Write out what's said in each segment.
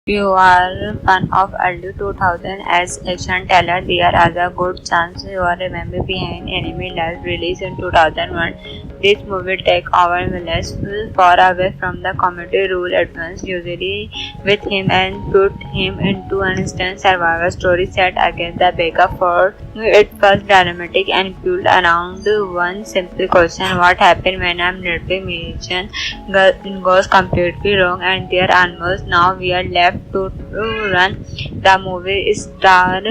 You are fan of early 2000 as action teller, there is a good chance you are remember behind Enemy Last released in 2001. This movie takes our villains far away from the comedy rule advanced usually with him and put him into an instant survival story set against the backup for it was dramatic and fueled around one simple question: what happened when a military mission goes completely wrong and there are almost now we are left to run the movie star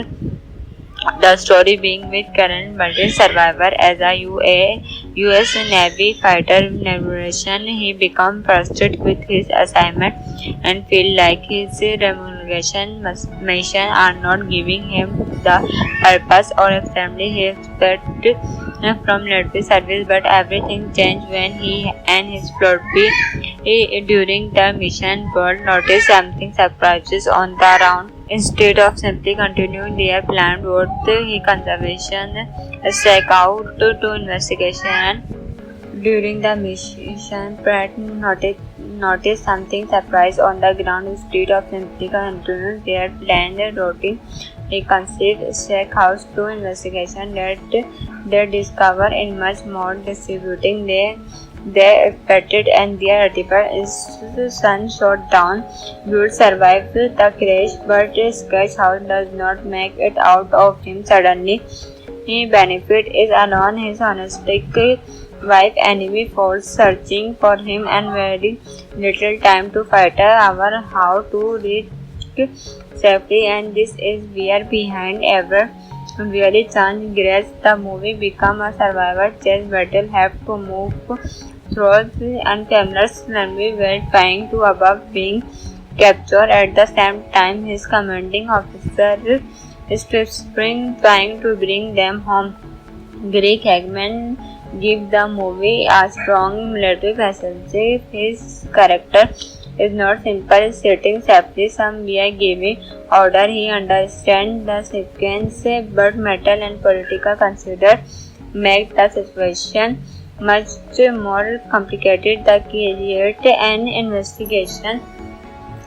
the story being with current Martin survivor as a US Navy fighter navigation. He become frustrated with his assignment and feel like his remuneration mission are not giving him the purpose or extremely he expected from military service. But everything changed when he and his floppy during the mission world noticed something surprises on the ground. Instead of simply continuing their planned route, he conservation struck out to investigation. During the mission, Pratt noticed something surprise on the ground. Instead of simply continuing their planned routine, he conceived Stack House to investigation that they discover in much more distributing they expected and their artifact is sun shot down. Would survive the crash, but Sketch House does not make it out of him suddenly. He benefit is alone his honestic wife enemy force searching for him and very little time to fight our how to reach safety and this is where behind ever really chance grace the movie become a survivor chess battle have to move through uncameras runway while trying to avoid being captured. At the same time, his commanding officer is spring trying to bring them home. Greg Hagman gives the movie a strong military message. His character is not simple sitting safely somewhere giving order. He understands the sequence, but mental and political consider make the situation much more complicated. The create an investigation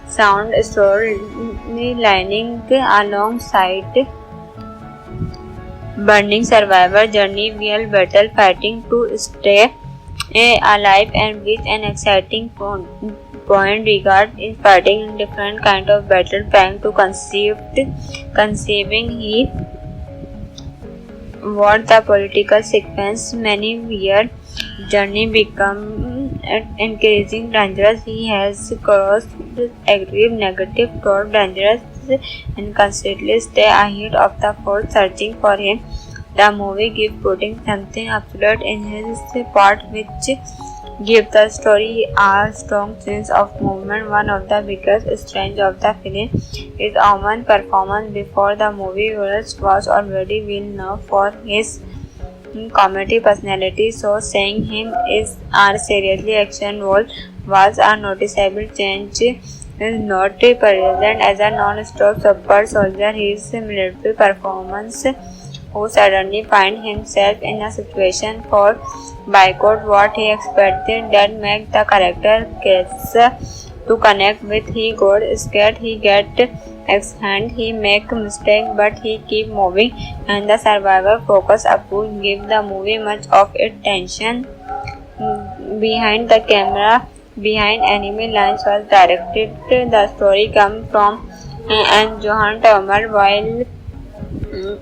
sound storylining alongside burning survivor journey real battle fighting to stay alive and with an exciting point regard in fighting in different kind of battle trying to conceiving he what the political sequence many year journey become increasing dangerous. He has crossed aggressive negative toward dangerous and constantly stay ahead of the force searching for him. The movie gives putting something absolute in his part which give the story a strong sense of movement. One of the biggest strengths of the film is Oman's performance. Before the movie, Wallace was already well known for his comedy personality, so seeing him is a seriously action role was a noticeable change. He is not present as a non-stop super soldier. His military performance, who suddenly finds himself in a situation for boycott what he expected that make the character case to connect with. He got scared, he get hand, he make mistake but he keep moving and the survivor focus approach give the movie much of its tension. Behind the camera, behind enemy lines was directed. The story comes from and Johan Turmer while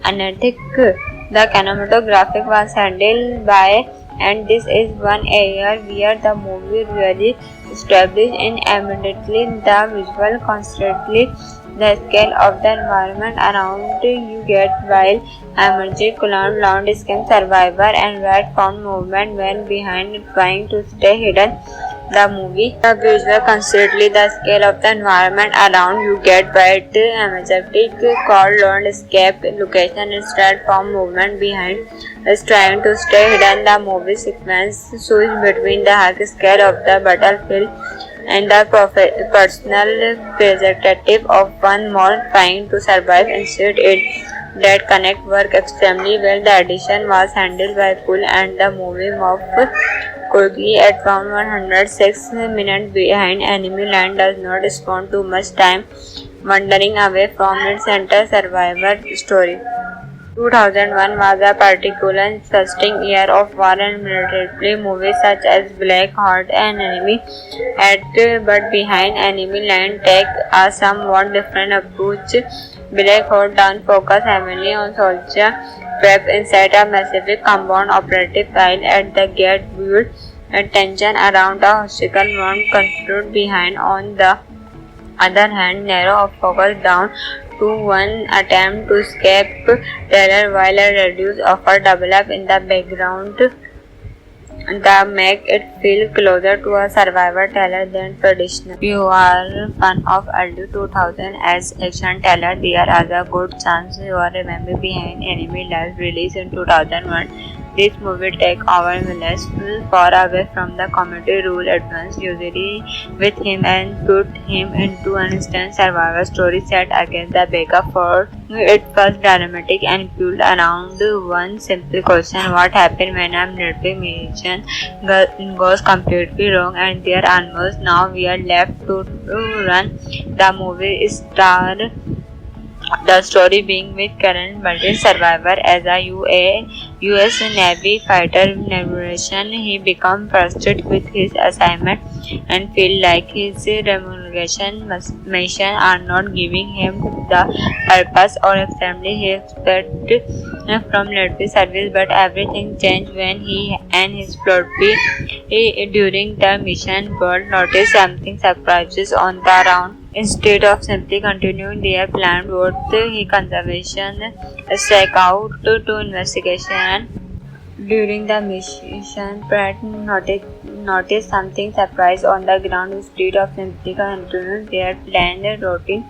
Anesthetic. The cinematographic was handled by and this is one area where the movie really established in immediately the visual constantly the scale of the environment around you get while emerging clown landscape survivor and red found movement when behind trying to stay hidden. The movie, the visual constantly the scale of the environment around you get bright majestic called landscape location instead from movement behind is trying to stay hidden. The movie sequence switch between the high scale of the battlefield and the personal perspective of one more trying to survive instead it that connect work extremely well. The edition was handled by Pool and the movie moved Quickly at round 106 minutes behind, enemy line does not spend too much time wandering away from its center survivor story. 2001 was a particularly interesting year of war and military movies such as Black Heart and Enemy at but Behind Enemy Line take a somewhat different approach. Black Heart down focus heavily on soldier trapped inside a massive compound operative while at the gate build tension around a hostile one conflict behind. On the other hand, narrow of focus down to one attempt to escape terror while a reduced offer develop in the background that make it feel closer to a survivor thriller than traditional. If you are fan of early 2000 as action thriller, there is a good chance you are remember Behind Enemy Lines released in 2001. This movie takes our villains far away from the comedy rule advance usually with him and put him into an instant survival story set against the backup for it was dramatic and built around one simple question: what happens when a military mission goes completely wrong and they are almost now we are left to run the movie star. The story being with current multi-survivor as a U.S. Navy fighter narration, he becomes frustrated with his assignment and feel like his remuneration mission are not giving him the purpose or assembly he expected from military service. But everything changed when he and his floaty during the mission board noticed something surprises on the ground. Instead of simply continuing their planned route, he conservation struck out to investigation. During the mission, Pratt noticed something surprise on the ground. Instead of simply continuing their planned routine,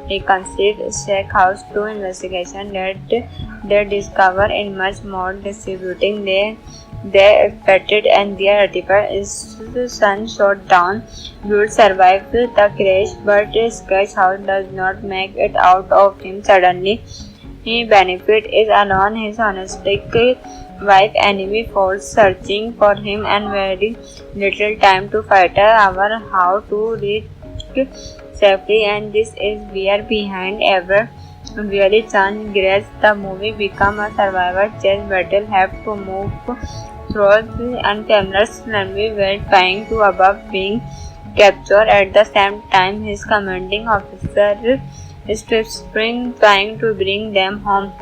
he conceived Shack House to investigation that they discover in much more distributing they expected, and their artificial sun shot down would survive the crash, but Sketch House does not make it out of him suddenly. He benefit is alone his honestic wife enemy falls searching for him and very little time to fight our how to reach safely, and this is where Behind ever really Chan Grace the movie become a survivor chess battle have to move through and cameras runway were trying to avoid being captured. At the same time, his commanding officer Strip Spring trying to bring them home.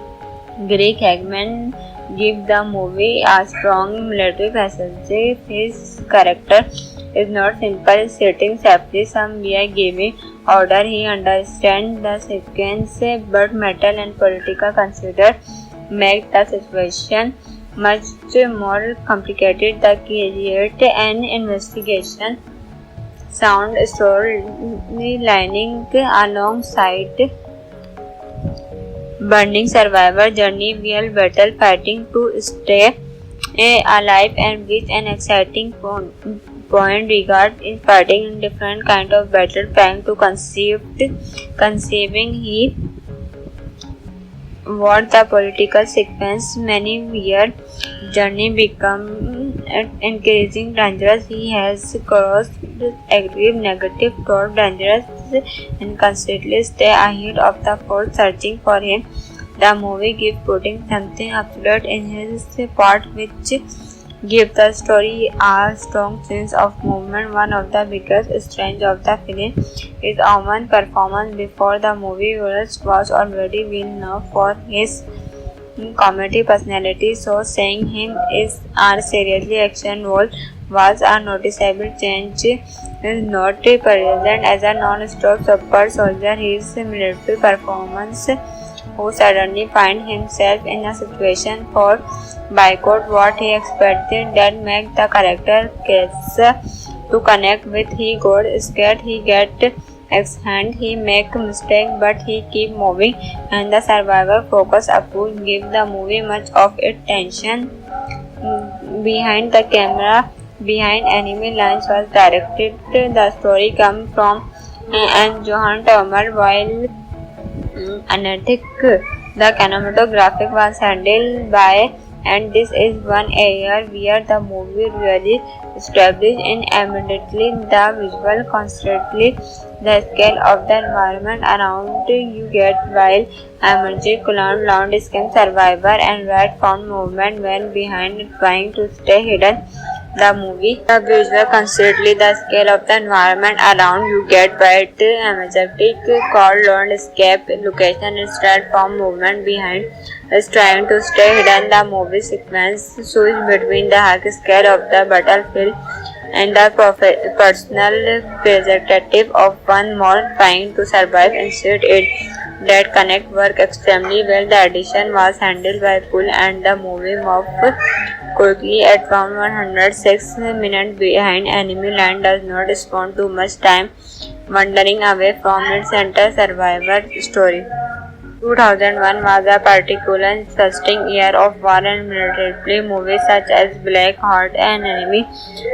Greg Hagman give the movie a strong military message. His character is not simply sitting safely somewhere giving order. He understands the sequence, but mental and political consider make the situation much more complicated. The create an investigation sound storylining alongside burning survivor journey real battle fighting to stay alive and with an exciting point regard in fighting in different kind of battle trying to conceiving he what the political sequence many year journey become increasing dangerous. He has crossed aggressive negative toward dangerous and constantly stay ahead of the force searching for him. The movie gives putting something absolute in his part which gives the story a strong sense of movement. One of the biggest strengths of the film is Oman's performance. Before the movie was already well known for his comedy personality, so seeing him is a seriously action role was a noticeable change. He is not present as a non-stop super soldier. His military performance, who suddenly find himself in a situation for boycott what he expected that make the character case to connect with. He got scared, he get hand, he make mistake, but he keep moving, and the survivor focus approach give the movie much of its tension. Behind the camera, Behind Enemy Lines was directed. The story comes from and Johan Turmer, while Anesthetic. The cinematography was handled by and this is one area where the movie really established in immediately the visual constantly the scale of the environment around you get while emerging clown landscape survivor and rat found movement when behind trying to stay hidden the movie. The visual constantly the scale of the environment around you get bright majestic called landscape location instead from movement behind is trying to stay hidden. The movie sequence shows between the high scale of the battlefield and the personal perspective of one more trying to survive instead it that connect work extremely well. The edition was handled by Pool and the movie moved quickly at around 106 minutes behind. Enemy Land does not spend too much time wandering away from its center survivor story. 2001 was a particularly interesting year of war and military movies such as Black Heart and Enemy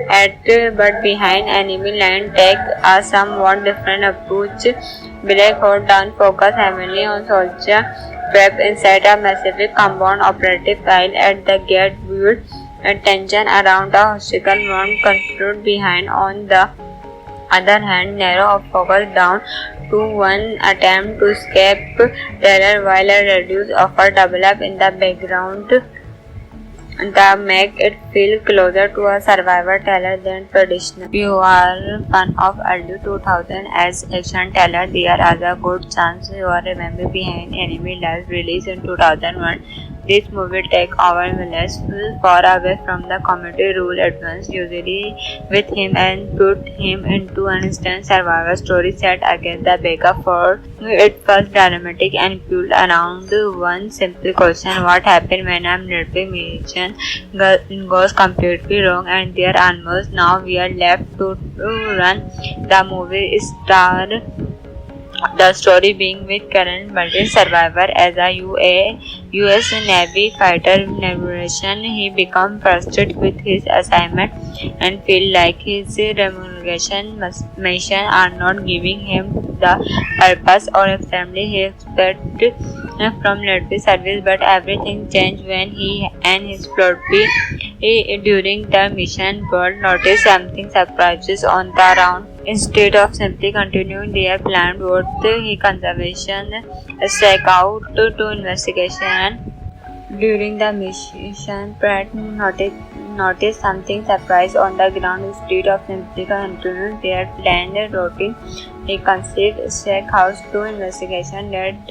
at but Behind. Enemy Line take a somewhat different approach. Black Heart down focus heavily on soldier prep inside a massive compound operative while at the gate build tension around the hostile one conflict Behind. On the other hand, narrow of focus down to one attempt to escape terror while a reduced offer develop in the background that make it feel closer to a survivor thriller than traditional. If you are fan of early 2000 as action thriller, there is a good chance you are remember Behind. Enemy Last released in 2001. This movie takes our villains far away from the comedy rule advanced usually with him and put him into an instant survival story set against the backdrop for it was dramatic and built around one simple question: what happens when a military mission goes completely wrong and there are almost now we are left to run. The movie star the story being with current military survivor as a U.S. Navy fighter narration. He becomes frustrated with his assignment and feel like his remuneration mission are not giving him the purpose or extremely he expected from military service. But everything changed when he and his platoon during the mission board noticed something surprises on the ground. Instead of simply continuing their planned route, he conservation strike out to investigation. During the mission, Pratt noticed something surprise on the ground. Instead of simply continuing their planned routine, he conceived strike house to investigation that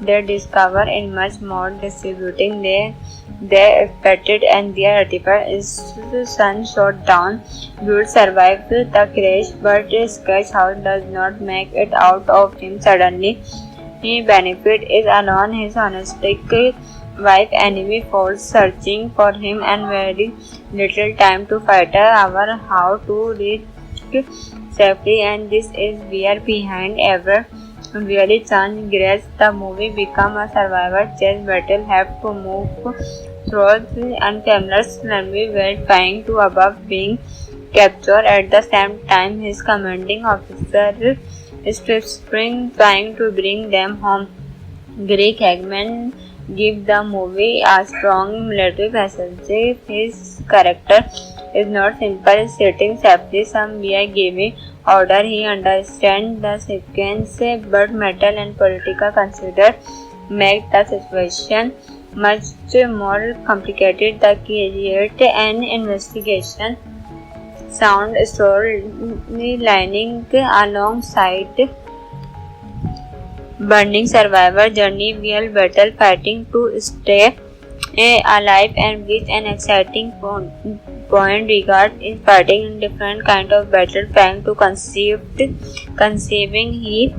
they discover in much more distributing they expected and their artifact is sun shot down. Would survive the crash, but Sketch House does not make it out of him suddenly. He benefit is alone his honestic wife enemy force searching for him and very little time to fight our how to reach safely, and this is where Behind ever really changed grace. The movie become a survivor chess battle have to move through the unfamiliar enemy while trying to avoid being captured. At the same time, his commanding officer is Spring trying to bring them home. Greg Hagman give the movie a strong military presence. His character is not simple sitting safely somewhere giving order. He understands the sequence, but mental and political consider make the situation much more complicated. The create an investigation sound storylining alongside burning survivor journey real battle fighting to stay alive and with an exciting point regard in fighting in different kind of battle trying to conceiving he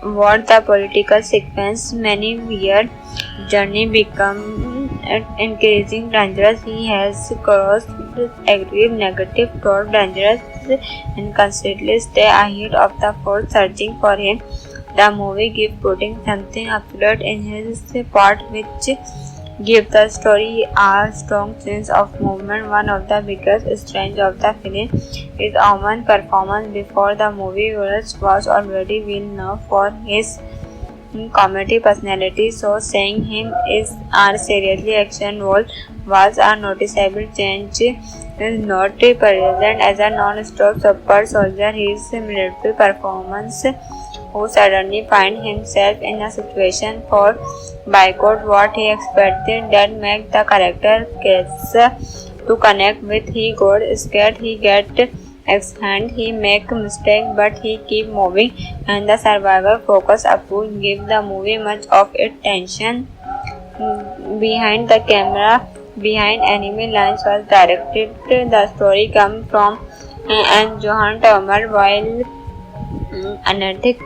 what the political sequence many weird journey become increasing dangerous. He has crossed aggressive negative toward dangerous and constantly stay ahead of the force searching for him. The movie gives putting something absolute in his part which gives the story a strong sense of movement. One of the biggest strengths of the film is Oman's performance. Before the movie was already well known for his comedy personality, so seeing him is a seriously action role was a noticeable change. He is not present as a non-stop super soldier. His military performance, who suddenly find himself in a situation for boycott what he expected, that make the character case to connect with. He got scared, he get hand, he make mistake, but he keep moving, and the survivor focus approach give the movie much of its tension. Behind the camera, behind enemy lines was directed. The story comes from and Johan Turmer, while Anesthetic.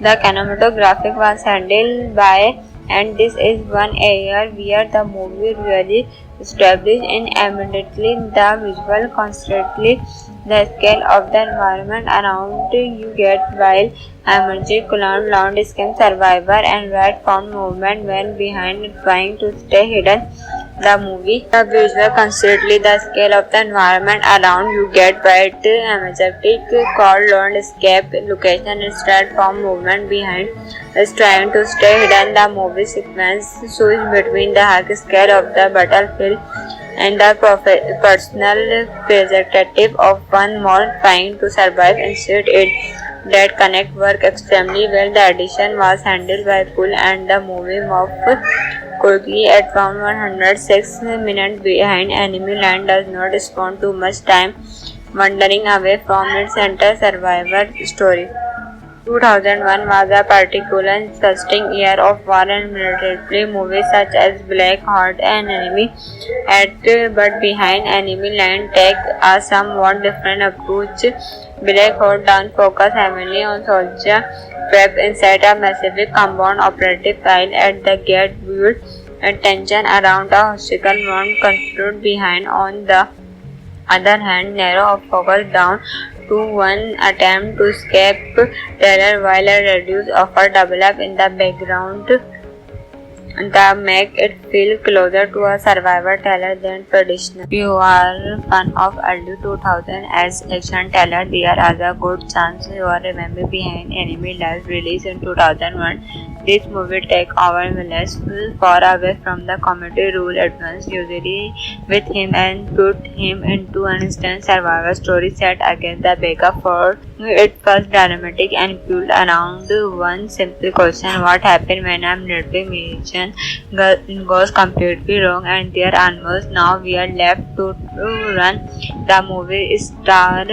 The cinematographic was handled by, and this is one area where the movie really established in immediately the visual constantly the scale of the environment around you get while emerging clown landscape survivor and red found movement when behind trying to stay hidden. The movie, the visual constantly the scale of the environment around you get bright majestic called landscape location instead from movement behind is trying to stay hidden. The movie sequence shows between the high scale of the battlefield and the personal perspective of one more trying to survive instead it that connect work extremely well. The edition was handled by Pool and the movie moved quickly at around 106 minutes behind enemy line does not spend too much time wandering away from its center survivor story. 2001 was a particularly interesting year of war and military movies such as Black Heart and Enemy at but behind enemy line take a somewhat different approach. Black Heart down focus heavily on soldier prep inside a massive compound operative file at the gate build and tension around the hospital one construed behind. On the other hand, narrow of focus down to one attempt to escape terror while a reduced offer develop in the background that make it feel closer to a survivor thriller than traditional. If you are fan of early 2000 as action thriller, there is a good chance you are remember behind enemy lines released in 2001. This movie takes our villains far away from the comedy rule advance usually with him and put him into an instant survival story set against the backup for it was dramatic and built around one simple question: what happens when a military mission goes completely wrong and there are almost now we are left to run. The movie star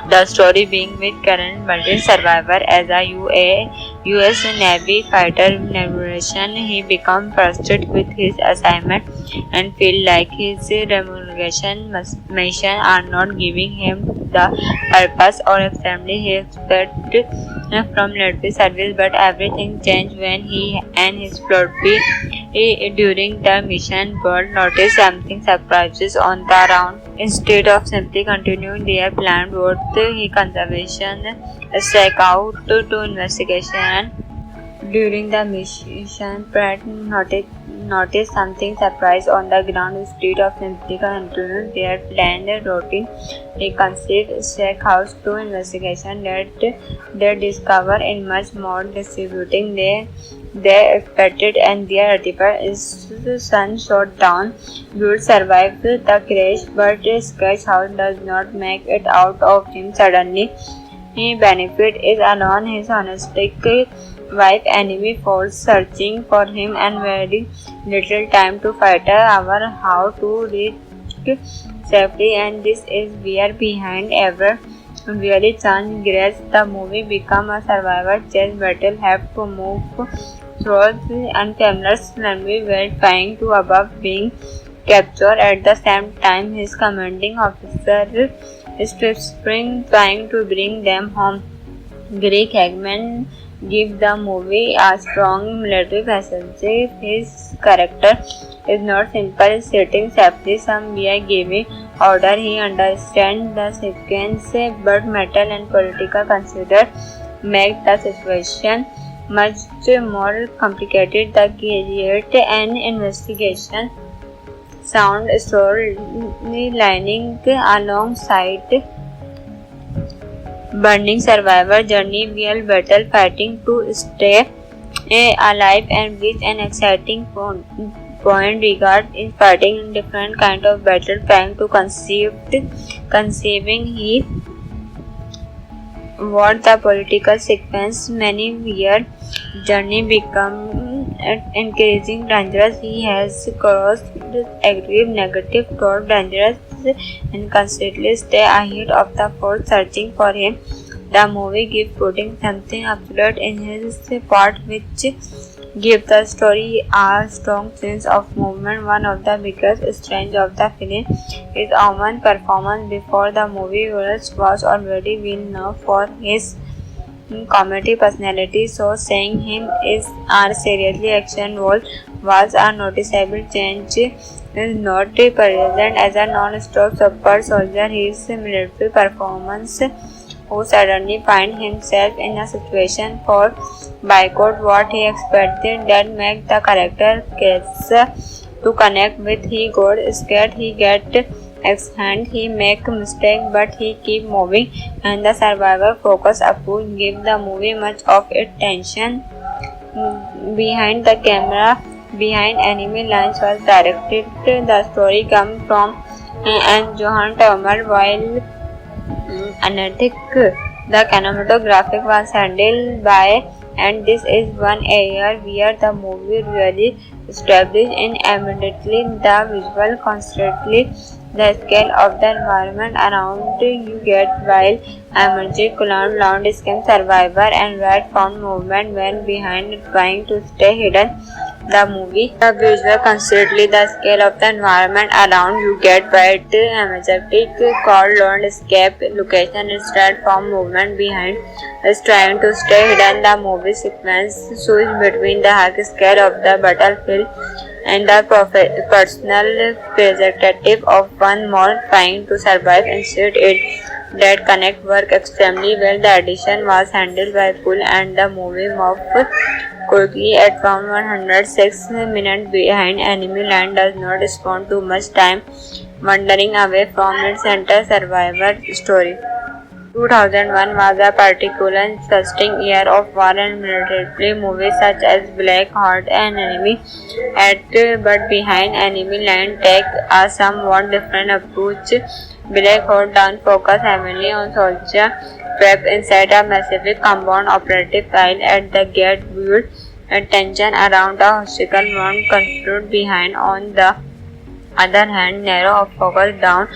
the story being with current Marine survivor as a U.S. Navy fighter navigation. He becomes frustrated with his assignment and feel like his remuneration mission are not giving him the purpose or extremely he expected from military service. But everything changed when he and his floaty during the mission board noticed something surprises on the ground. Instead of simply continuing their planned route, he conservation strike out to investigation. During the mission, Pratt noticed something surprise on the ground. Instead of simply continuing their planned routine, he conceived strike house to investigation that they discover in much more distributing they expected and their artifact is sun shot down. Buell survived the crash, but Sketch House does not make it out of him suddenly. He benefit is alone his honestic wife enemy force searching for him and very little time to fight our how to reach safely, and this is where behind ever really chance grace the movie become a survivor chess battle have to move through the unfamiliar language while trying to avoid being captured. At the same time, his commanding officer is trying to bring them home. Greg Hagman give the movie a strong military message. His character is not simple sitting safely somewhere giving order. He understands the sequence, but mental and political consider make the situation much more complicated. The create an investigation sound storylining alongside burning survivor journey real battle fighting to stay alive and with an exciting point regard in fighting in different kind of battle, trying to conceiving he what the political sequence many year journey become increasing dangerous. He has crossed aggressive negative toward dangerous and constantly stay ahead of the force searching for him. The movie gives putting something absolute in his part which gives the story a strong sense of movement. One of the biggest strengths of the film is Oman's performance. Before the movie, Virat was already well known for his comedy personality, so seeing him is a seriously action role was a noticeable change. He is not present as a non-stop super soldier. His military performance, who suddenly find himself in a situation for boycott what he expected, that make the character case to connect with. He got scared, he get hand, he make mistake, but he keep moving, and the survivor focus approach give the movie much of its tension. Behind the camera, behind enemy lines was directed. The story comes from and Johan Turmer, while Anarchic. The cinematography was handled by, and this is one area where the movie really established in immediately the visual constantly the scale of the environment around you get while emerging clown landscape survivor and red found movement when behind trying to stay hidden. The visual constantly the scale of the environment around you get bright majestic called landscape location instead from movement behind is trying to stay hidden. The movie sequence shows between the high scale of the battlefield and the personal perspective of one more trying to survive instead it that connect work extremely well. The edition was handled by Pool and the movie moved quickly at around 106 minutes behind enemy line does not spend too much time wandering away from its center survivor story. 2001 was a particularly interesting year of war and military movies such as Black Heart and Enemy at but Behind Enemy Line take a somewhat different approach. Black Heart down focus heavily on soldier trapped inside a massive compound operative while at the gate build tension around a hostile one conflict behind. On the other hand, narrow of focus down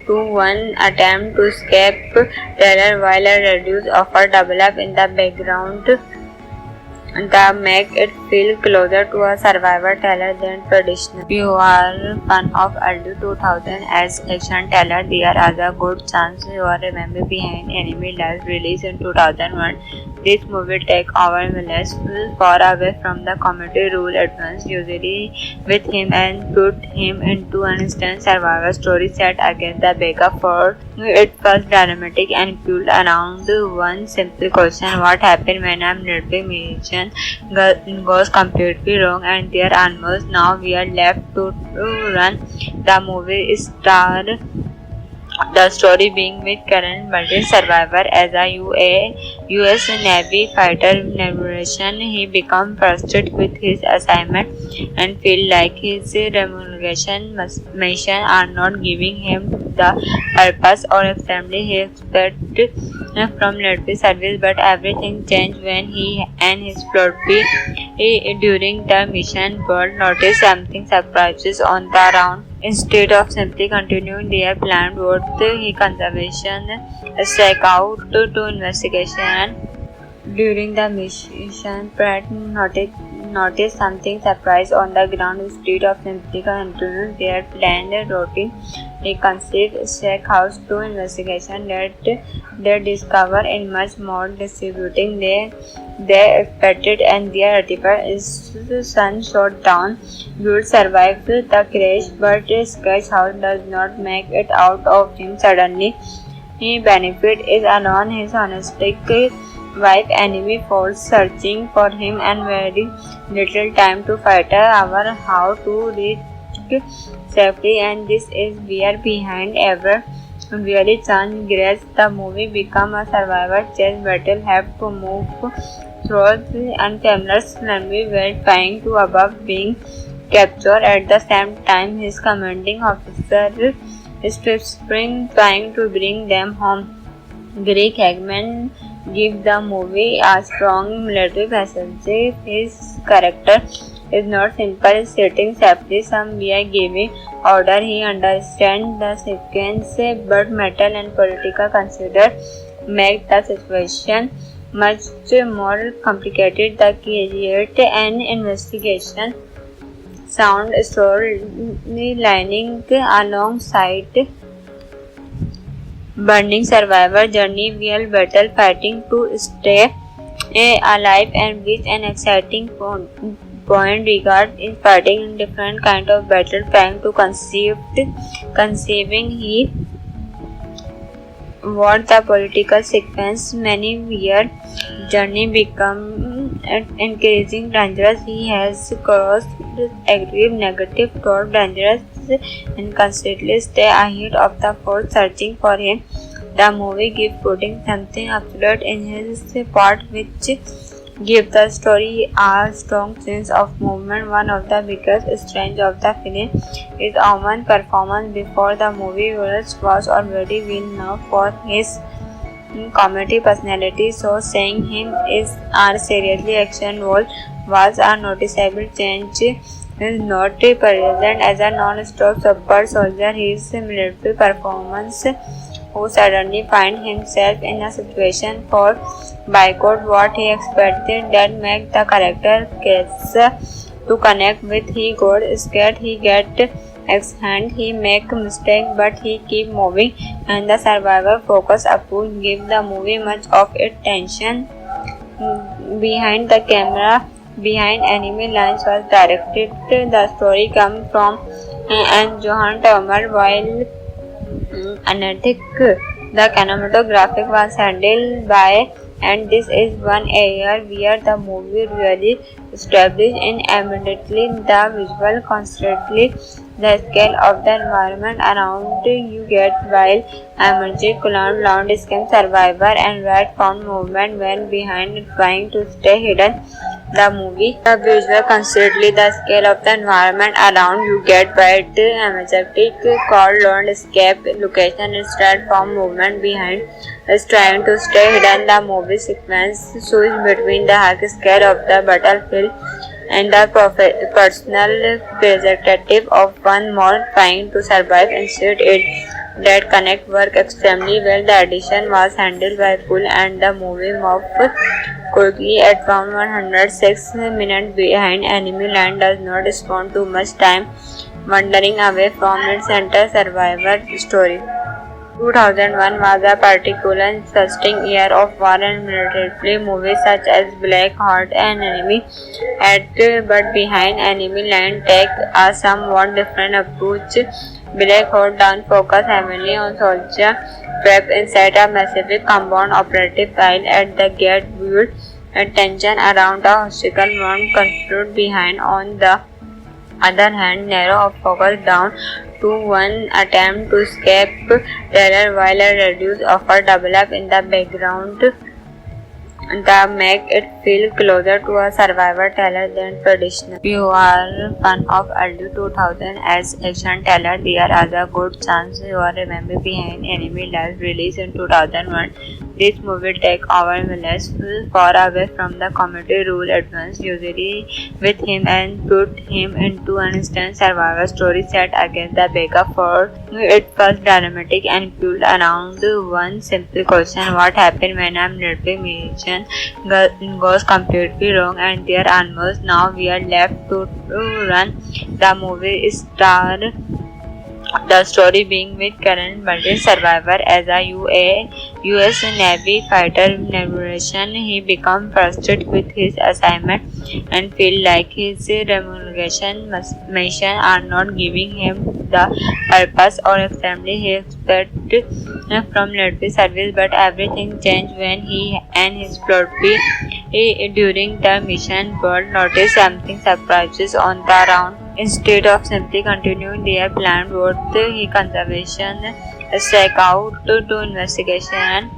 to one attempt to escape terror while a reduced offer develop in the background that make it feel closer to a survivor thriller than traditional. If you are fan of early 2000 as action thriller, there is a good chance you are remember Behind Enemy Lines released in 2001. This movie takes our villains far away from the comedy rule advance usually with him and put him into an instant survival story set against the backup for it was dramatic and fueled around one simple question: what happens when a military mission goes completely wrong and there are almost now we are left to run. The movie star the story being with current multi survivor as a US Navy fighter narration. He becomes frustrated with his assignment and feel like his remuneration mission are not giving him the purpose or extremely he expected from military service, but everything changed when he and his floaty during the mission world noticed something surprises on the ground. Instead of simply continuing their planned route, he conservation strike out to investigation. During the mission, Pratt noticed something surprise on the ground. Instead of simply continuing their planned routine, he conceived strike out to investigation that they discover in much more distributing they expected, and their artifact is sun shot down. Would survive the crash, but Sketch House does not make it out of him suddenly. He benefit is alone his honestic wife enemy force searching for him and very little time to fight our how to reach safety, and this is where behind ever really transgress. The movie become a survivor chess battle, have to move through the unfamiliar enemy while trying to avoid being captured. At the same time, his commanding officer is trying to bring them home. Greg Hagman gives the movie a strong military message. His character is not simply sitting safely somewhere giving order. He understands the sequence, but mental and political consider make the situation much more complicated. The create an investigation sound storylining alongside burning survivor journey, real battle fighting to stay alive, and reach an exciting point regard in fighting in different kind of battle, trying to conceiving he what the political sequence many year journey become increasing dangerous. He has crossed aggressive negative toward dangerous and constantly stay ahead of the force searching for him. The movie gives putting something absolute in his part, which gives the story a strong sense of movement. One of the biggest strengths of the film is Oman's performance. Before the movie was already well known for his comedy personality, so seeing him is a seriously action role was a noticeable change. He is not present as a non-stop super soldier. His military performance, who suddenly finds himself in a situation for boycott what he expected, that make the character case to connect with. He got scared, he get hand, he make mistake, but he keep moving, and the survivor focus approach give the movie much of its tension. Behind the camera, behind enemy lines was directed. The story comes from and Johan Turmer, while Anesthetic, the cinematographic was handled by, and this is one area where the movie really established in immediately the visual constantly the scale of the environment around you get while emerging clown landscape survivor and right found movement when behind trying to stay hidden. The movie, the visual constantly the scale of the environment around you get bright majestic called landscape location instead from movement behind is trying to stay hidden. The movie sequence switch between the high scale of the battlefield and the personal perspective of one more trying to survive instead it that connect work extremely well. The edition was handled by Pool and the movie moved quickly at around 106 minutes behind enemy line does not spend too much time wandering away from its center survivor story. 2001 was a particularly interesting year of war and military movies such as Black Heart and Enemy at but behind enemy line take a somewhat different approach. Black Heart down focus heavily on soldier prep inside a massive compound operative while at the gate build and tension around the obstacle won't conclude behind. On the other hand, narrow of focus down to one attempt to escape terror while a reduced offer develop in the background that make it feel closer to a survivor thriller than traditional. If you are fan of early 2000 as action thriller, there is a good chance you are remember Behind Enemy Lines released in 2001. This movie takes our villains far away from the comedy rule advance usually with him and put him into an instant survival story set against the backup for it was dramatic and fueled around one simple question: what happens when a military mission goes completely wrong and there are almost now we are left to run. The movie star the story being with current Marine survivor as a US Navy fighter navigation. He becomes frustrated with his assignment and feel like his remuneration mission are not giving him the purpose or assembly he expected from military service. But everything changed when he and his floaty during the mission but noticed something surprises on the ground. Instead of simply continuing their plan, both he conservation strike out to investigation.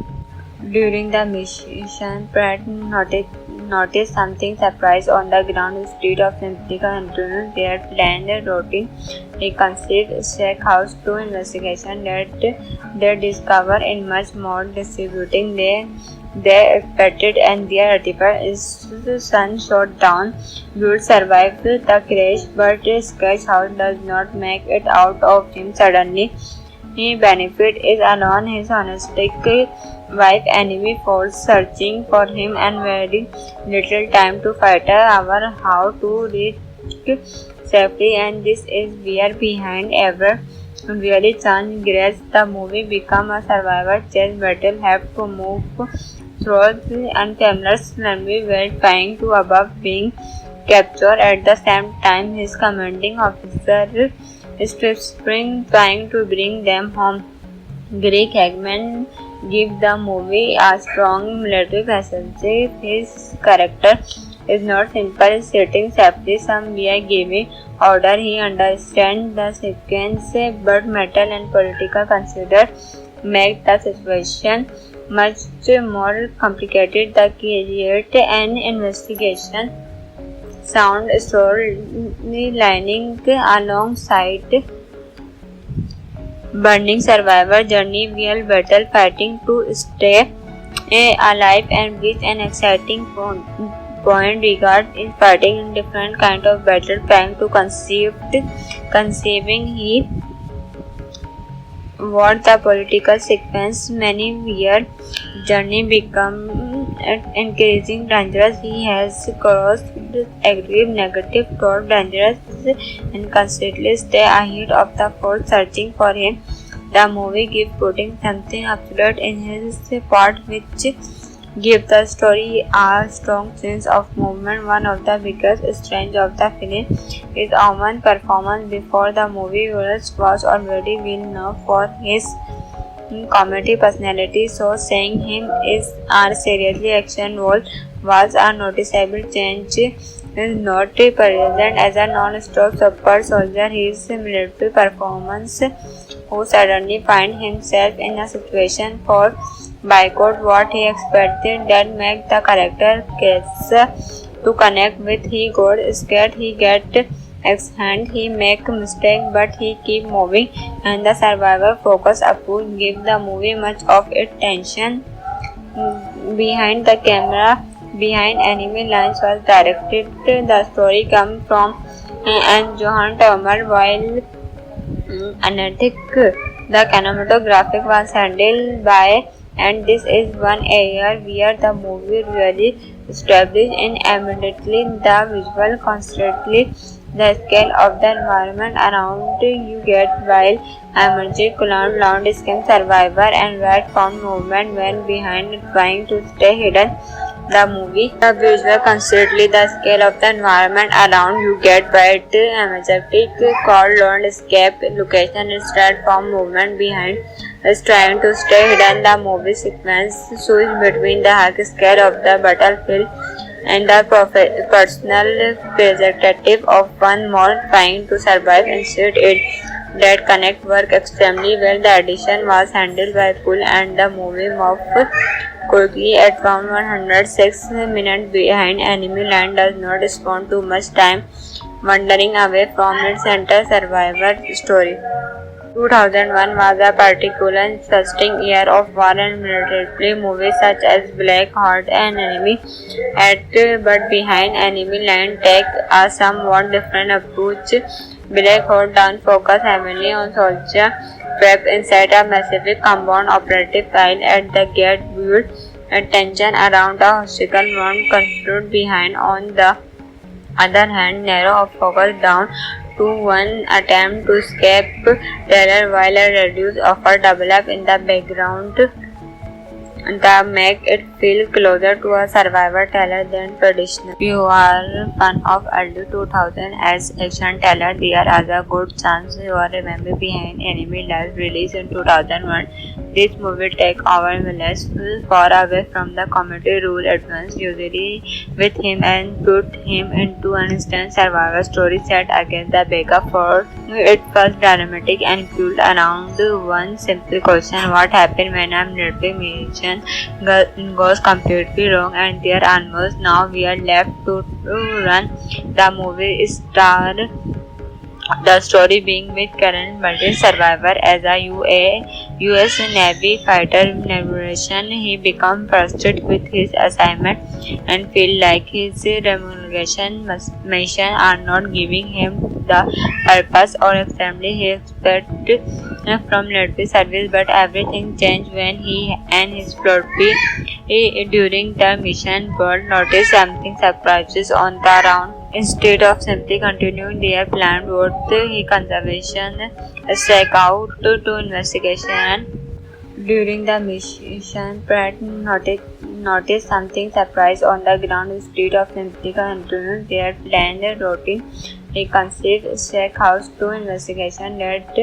During the mission, Pratt noticed something surprised on the ground instead of simply continuing their planned routine. He conceived Stackhouse to investigation that they discovered in much more distributing they expected, and their artifact is the sun shot down. Would survive the crash, but Stackhouse does not make it out of him suddenly. He benefit is alone his honestic wife enemy force searching for him and very little time to fight our how to reach safety, and this is where behind ever really Chan Grace the movie become a survivor chess battle have to move through the unfamiliar enemy while trying to avoid being captured. At the same time his commanding officer Spring trying to bring them home. Greg Hagman give the movie a strong military message. His character is not simple sitting safely somewhere giving order. He understands the sequence, but mental and political consider make the situation much more complicated. The create an investigation sound storylining alongside burning survivor journey, real battle fighting to stay alive, and with an exciting point regard in fighting in different kind of battle trying to conceiving he what the political sequence many year journey become increasing dangerous. He has crossed aggressive negative toward dangerous and constantly stay ahead of the force searching for him. The movie gives putting something absolute in his part which give the story a strong sense of movement. One of the biggest strengths of the film is Oman's performance. Before the movie, Willis was already well known for his comedy personality, so seeing him is a seriously action role was a noticeable change. He is not present as a non-stop super soldier. His military performance, who suddenly find himself in a situation for boycott what he expected, that make the character case to connect with. He got scared, he get hand, he make mistake, but he keep moving, and the survivor focus approach give the movie much of its tension. Behind the camera, behind enemy lines was directed. The story comes from and Johan Turmer, while Anesthetic the cinematographic was handled by, and this is one area where the movie really established in immediately the visual constantly the scale of the environment around you get while emerging clown landscape survivor and red found movement when behind trying to stay hidden. The movie, the visual constantly the scale of the environment around you get bright majestic called landscape location instead from movement behind is trying to stay hidden. The movie sequence switch between the high scale of the battlefield and the personal perspective of one more trying to survive instead it that connect work extremely well. The edition was handled by Pool and the movie moved quickly at around 106 minutes behind. Enemy Land does not spend too much time wandering away from its center survivor story. 2001 was a particularly interesting year of war and military movies such as Black Heart and Enemy at but Behind Enemy Land take a somewhat different approach. Black Heart down focus heavily on soldier trapped inside a massive compound operative file at the gate build and tension around a hostile one construed Behind. On the other hand, narrow focus down to one attempt to escape terror while a reduced offer develop in the background. that make it feel closer to a survivor tale than traditional. If you are fan of early 2000 as action tale, there is a good chance you are remember behind enemy lives released in 2001. This movie take our villains far away from the comedy rule advanced usually with him and put him into an instant survival story set against the Baker fort. It was dramatic and built around one simple question: what happened when a military mission goes completely wrong and they are almost now we are left to run the movie star. The story being with current multi-survivor as a US Navy fighter narration, he become frustrated with his assignment and feel like his remuneration mission are not giving him the purpose or assembly he expected from military service. But everything changed when he and his floaty during the mission world noticed something surprises on the ground. Instead of simply continuing their planned route, he conservation struck out to investigation. During the mission, Pratt noticed something surprise on the ground. Instead of simply continuing their planned routine, he conceived Shake House to investigation that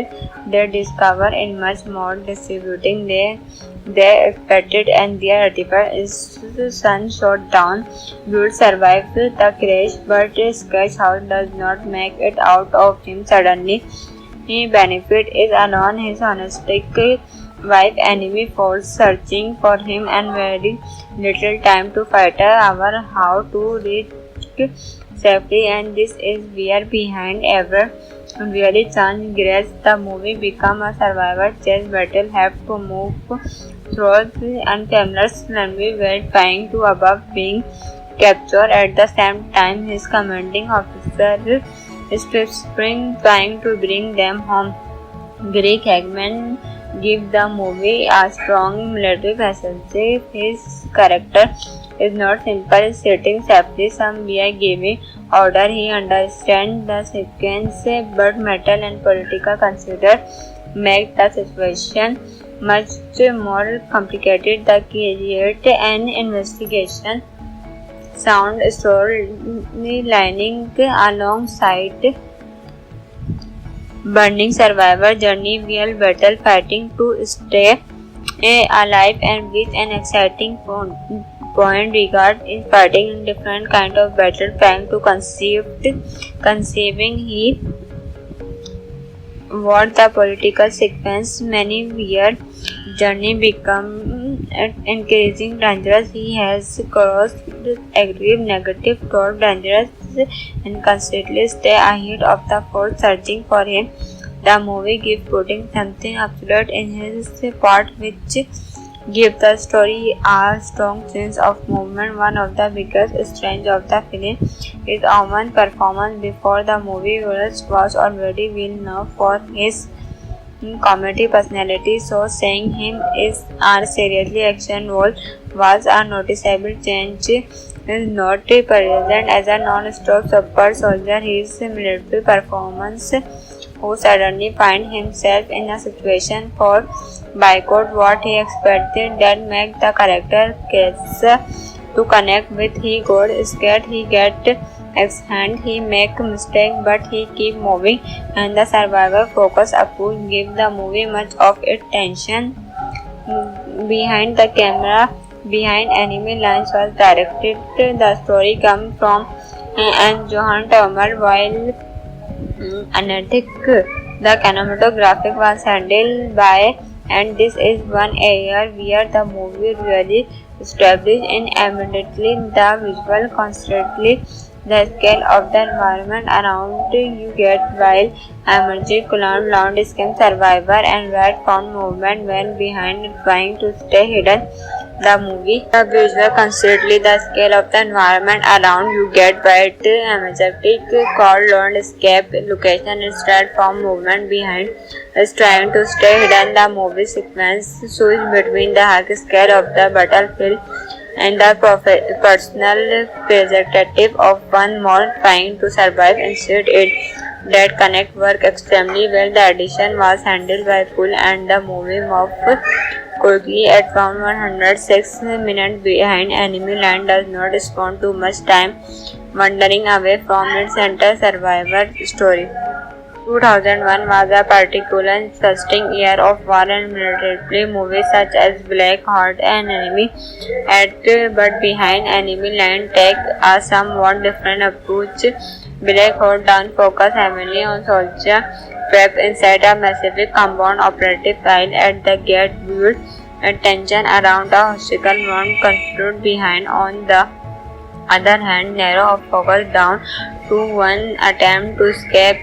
they discover in much more distributing they expected, and their artifact is sun shot down. Would survive the crash, but Sketch House does not make it out of him suddenly. He benefit is alone his honestic wife enemy force searching for him and very little time to fight our how to reach safety, and this is where behind ever really chance grace the movie become a survivor chess battle have to move through unfamiliar runway while trying to avoid being captured. At the same time, his commanding officer is trying to bring them home. Greg Hagman give the movie a strong military presence. His character is not simply sitting safely somewhere giving order. He understands the sequence, but mental and political consider make the situation much more complicated. The create an investigation sound storylining alongside burning survivor journey real battle fighting to stay alive and with an exciting point regard in fighting in different kind of battle trying to conceiving he what the political sequence many weird journey become increasing dangerous. He has crossed aggressive negative toward dangerous and constantly stay ahead of the force searching for him. The movie gives putting something absolute in his part which gives the story a strong sense of movement. One of the biggest strengths of the film is Oman's performance. Before the movie was already well known for his comedy personality, so seeing him is a seriously action role was a noticeable change. Is not present as a non-stop super soldier. His military performance, who suddenly find himself in a situation for boycott what he expected, that make the character case to connect with. He got scared, he get hand, he make mistake, but he keep moving, and the survivor focus approach give the movie much of its tension. Behind the camera, behind enemy lines was directed. The story comes from and Johan Turmer, while Anesthetic, the cinematographic was handled by, and this is one area where the movie really established in immediately the visual constantly the scale of the environment around you get while emerging clown landscape survivor and red found movement when behind trying to stay hidden. The movie, the visual constantly the scale of the environment around you get bright majestic called landscape location instead from movement behind is trying to stay hidden. The movie sequence switch between the high scale of the battlefield and the personal perspective of one more trying to survive instead it that connect work extremely well. The addition was handled by Poole and the movie moved quickly at around 106 minutes behind. Enemy Land does not spend too much time wandering away from its center survivor story. 2001 was a particularly interesting year of war and military movies such as Black Heart and Enemy at but Behind. Enemy Land take a somewhat different approach. Black Heart down focus heavily on soldier prep inside a massive compound. Operative style at the gate build tension around the hostile one conflict. Behind, on the other hand, narrow of focus down to one attempt to escape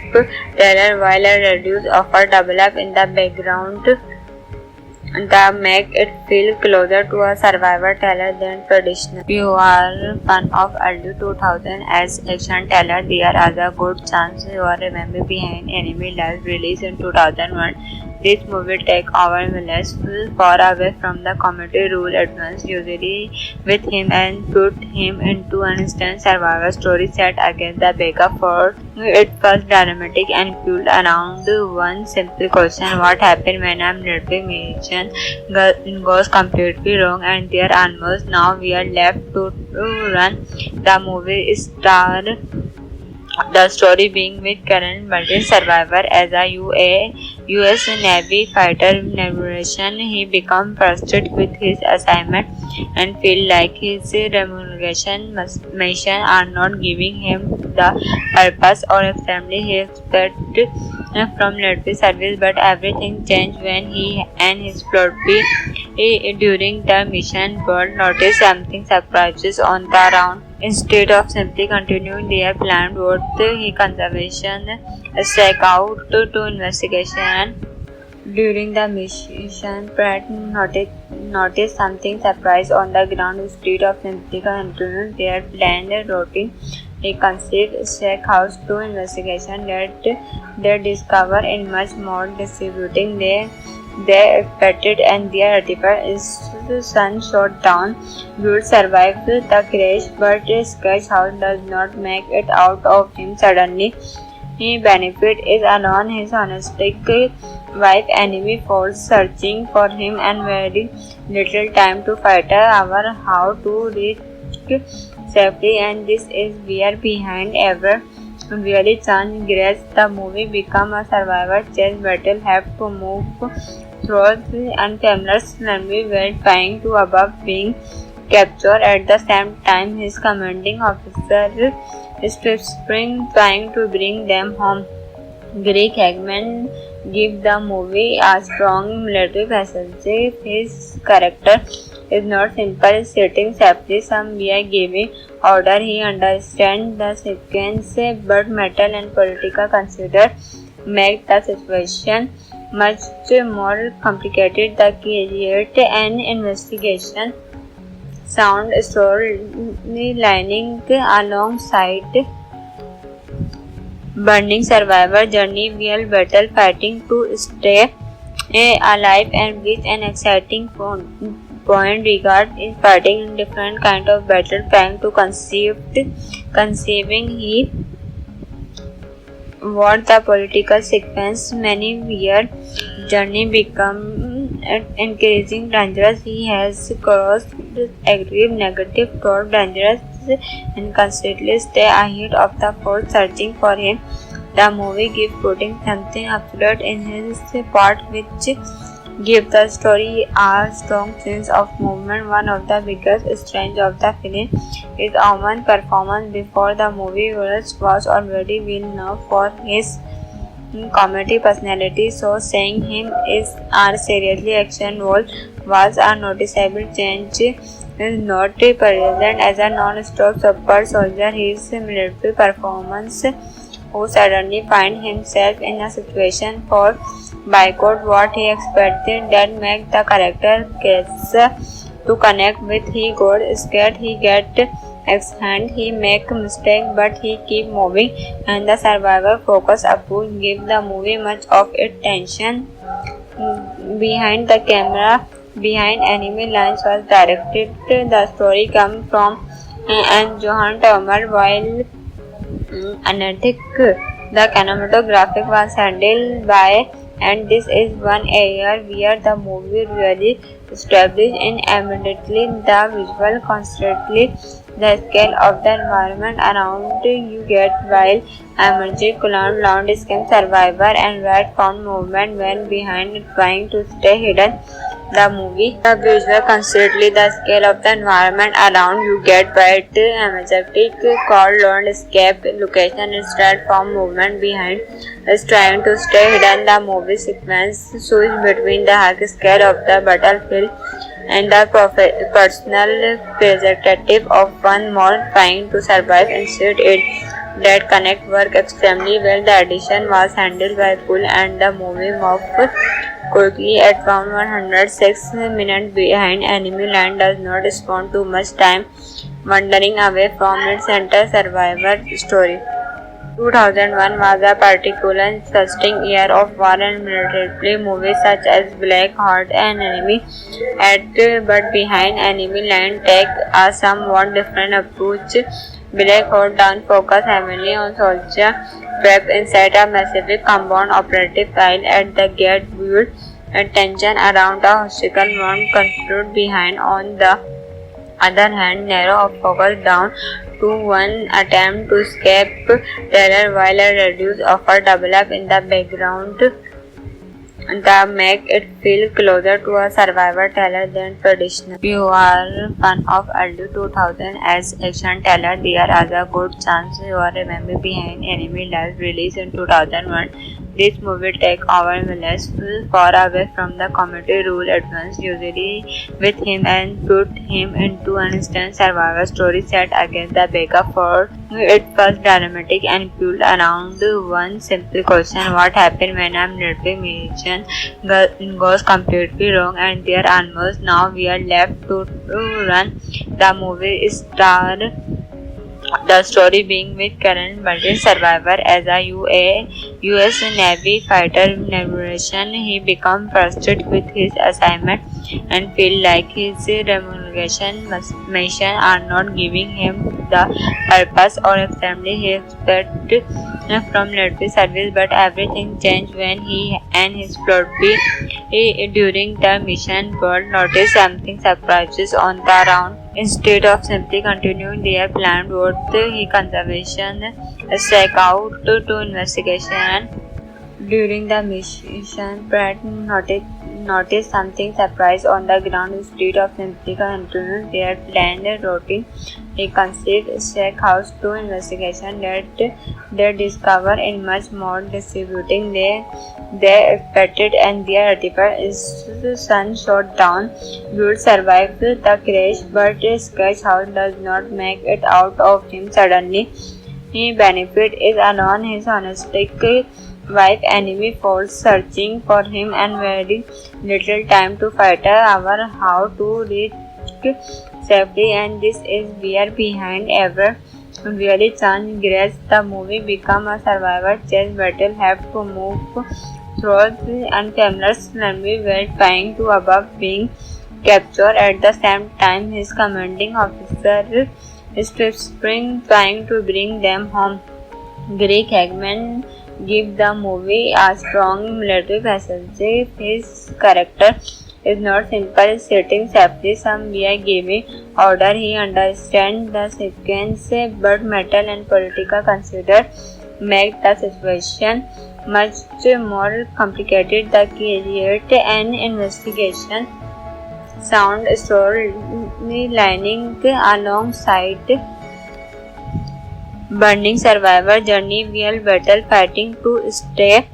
terror while a reduced offer develop in the background that make it feel closer to a survivor thriller than traditional. If you are fan of early 2000 as action thriller, there is a good chance you are remember Behind. Enemy Land released in 2001. This movie takes our villains far away from the comedy rule advanced usually with him and put him into an instant survival story set against the backup for it was dramatic and fueled around one simple question: what happens when a military mission goes completely wrong and there are almost now we are left to run. The movie star the story being with current Marine survivor as a U.S. Navy fighter navigation. He become frustrated with his assignment and feel like his remuneration mission are not giving him the purpose or family he expected from military service. But everything changed when he and his floaty during the mission board noticed something surprises on the ground. Instead of simply continuing their planned route, he conservation struck out to investigation. During the mission, Pratt noticed something surprise on the ground. Instead of simply continuing their planned routine, he conceived Shack House to investigation that they discover in much more distributing they expected, and their artificial sun shot down would survive the crash, but Sketch House does not make it out of him suddenly. He benefit is alone his honestic wife. Enemy force searching for him and very little time to fight our how to reach safety, and this is where Behind ever really changed grace. The movie become a survivor chess battle, have to move through the unfamiliar enemy while trying to avoid being captured. At the same time, his commanding officer is trying to bring them home. Greg Hagman give the movie a strong military passage. His character is not simple sitting safely somewhere giving order. He understands the sequence, but mental and political consider make the situation much more complicated. The create an investigation sound storylining alongside burning survivor journey, real battle fighting to stay alive, and with an exciting point regard in fighting in different kind of battle, trying to conceiving he what the political sequence many weird journey become increasing dangerous. He has crossed aggressive negative toward dangerous and constantly stay ahead of the force searching for him. The movie gives putting something absolute in his part which give the story a strong sense of movement. One of the biggest strengths of the film is Oman's performance. Before the movie, Willis was already well known for his comedy personality, so seeing him is a seriously action role was a noticeable change. He is not present as a non-stop super soldier. His military performance, who suddenly find himself in a situation for boycott what he expected, that make the character case to connect with. He got scared, he get hand, he make mistake, but he keep moving, and the survivor focus approach give the movie much of its tension. Behind the camera, Behind Enemy Lines was directed. The story comes from and Johan Turmer, while Anesthetic. The cinematography was handled by and this is one area where the movie really established in immediately the visual constantly the scale of the environment around you get while emerging clown landscape survivor and red found movement when behind trying to stay hidden the visual constantly the scale of the environment around you get bright majestic called landscape location instead from movement behind is trying to stay hidden. The movie sequence switch between the high scale of the battlefield and the personal perspective of one more trying to survive instead it that connect work extremely well. The edition was handled by Pool and the movie moved quickly at around 106 minutes behind. Enemy Land does not spend too much time wandering away from its center survivor story. 2001 was a particularly interesting year of war and military movies such as Black Heart and Enemy at but behind Enemy Land take a somewhat different approach. Black Hawk Down focus heavily on soldier trapped inside a massive compound operative while at the gate build and tension around a hostile one construed behind. On the other hand, narrow focus down to one attempt to escape terror while a reduced offer develop in the background that make it feel closer to a survivor thriller than traditional. If you are fan of early 2000 as action thriller, there is a good chance you are remember behind Enemy Lives released in 2001. This movie takes our villains far away from the comedy rule advance usually with him and put him into an instant survival story set against the backup for it was dramatic and built around one simple question: what happens when a military mission goes completely wrong and they are almost now we are left to run. The movie star the story being with current Marine survivor as a U.S. Navy fighter navigation. He becomes frustrated with his assignment and feel like his remuneration mission are not giving him the purpose or extremely he expected from military service. But everything changed when he and his floatby during the mission board noticed something surprises on the ground. Instead of simply continuing their planned route, he conservation struck out to investigation. During the mission, Pratt noticed something surprise on the ground. Instead of simply continuing their planned routine, he conceived Stack House to investigation that they discovered in much more distributing they expected, and their artificial sun shot down would survive the crash, but Sketch House does not make it out of him suddenly. He benefit is alone his honestic wife enemy falls searching for him and very little time to fight our how to reach safety, and this is where behind ever really chance grace the movie become a survivor chess battle have to move through the unfamiliar language while trying to avoid being captured. At the same time, his commanding officer is trying to bring them home. Greg Hagman give the movie a strong military message. His character is not simply sitting safely somewhere giving order. He understands the sequence, but mental and political consider make the situation much more complicated. The create an investigation sound storylining alongside burning survivor journey while battle fighting to stay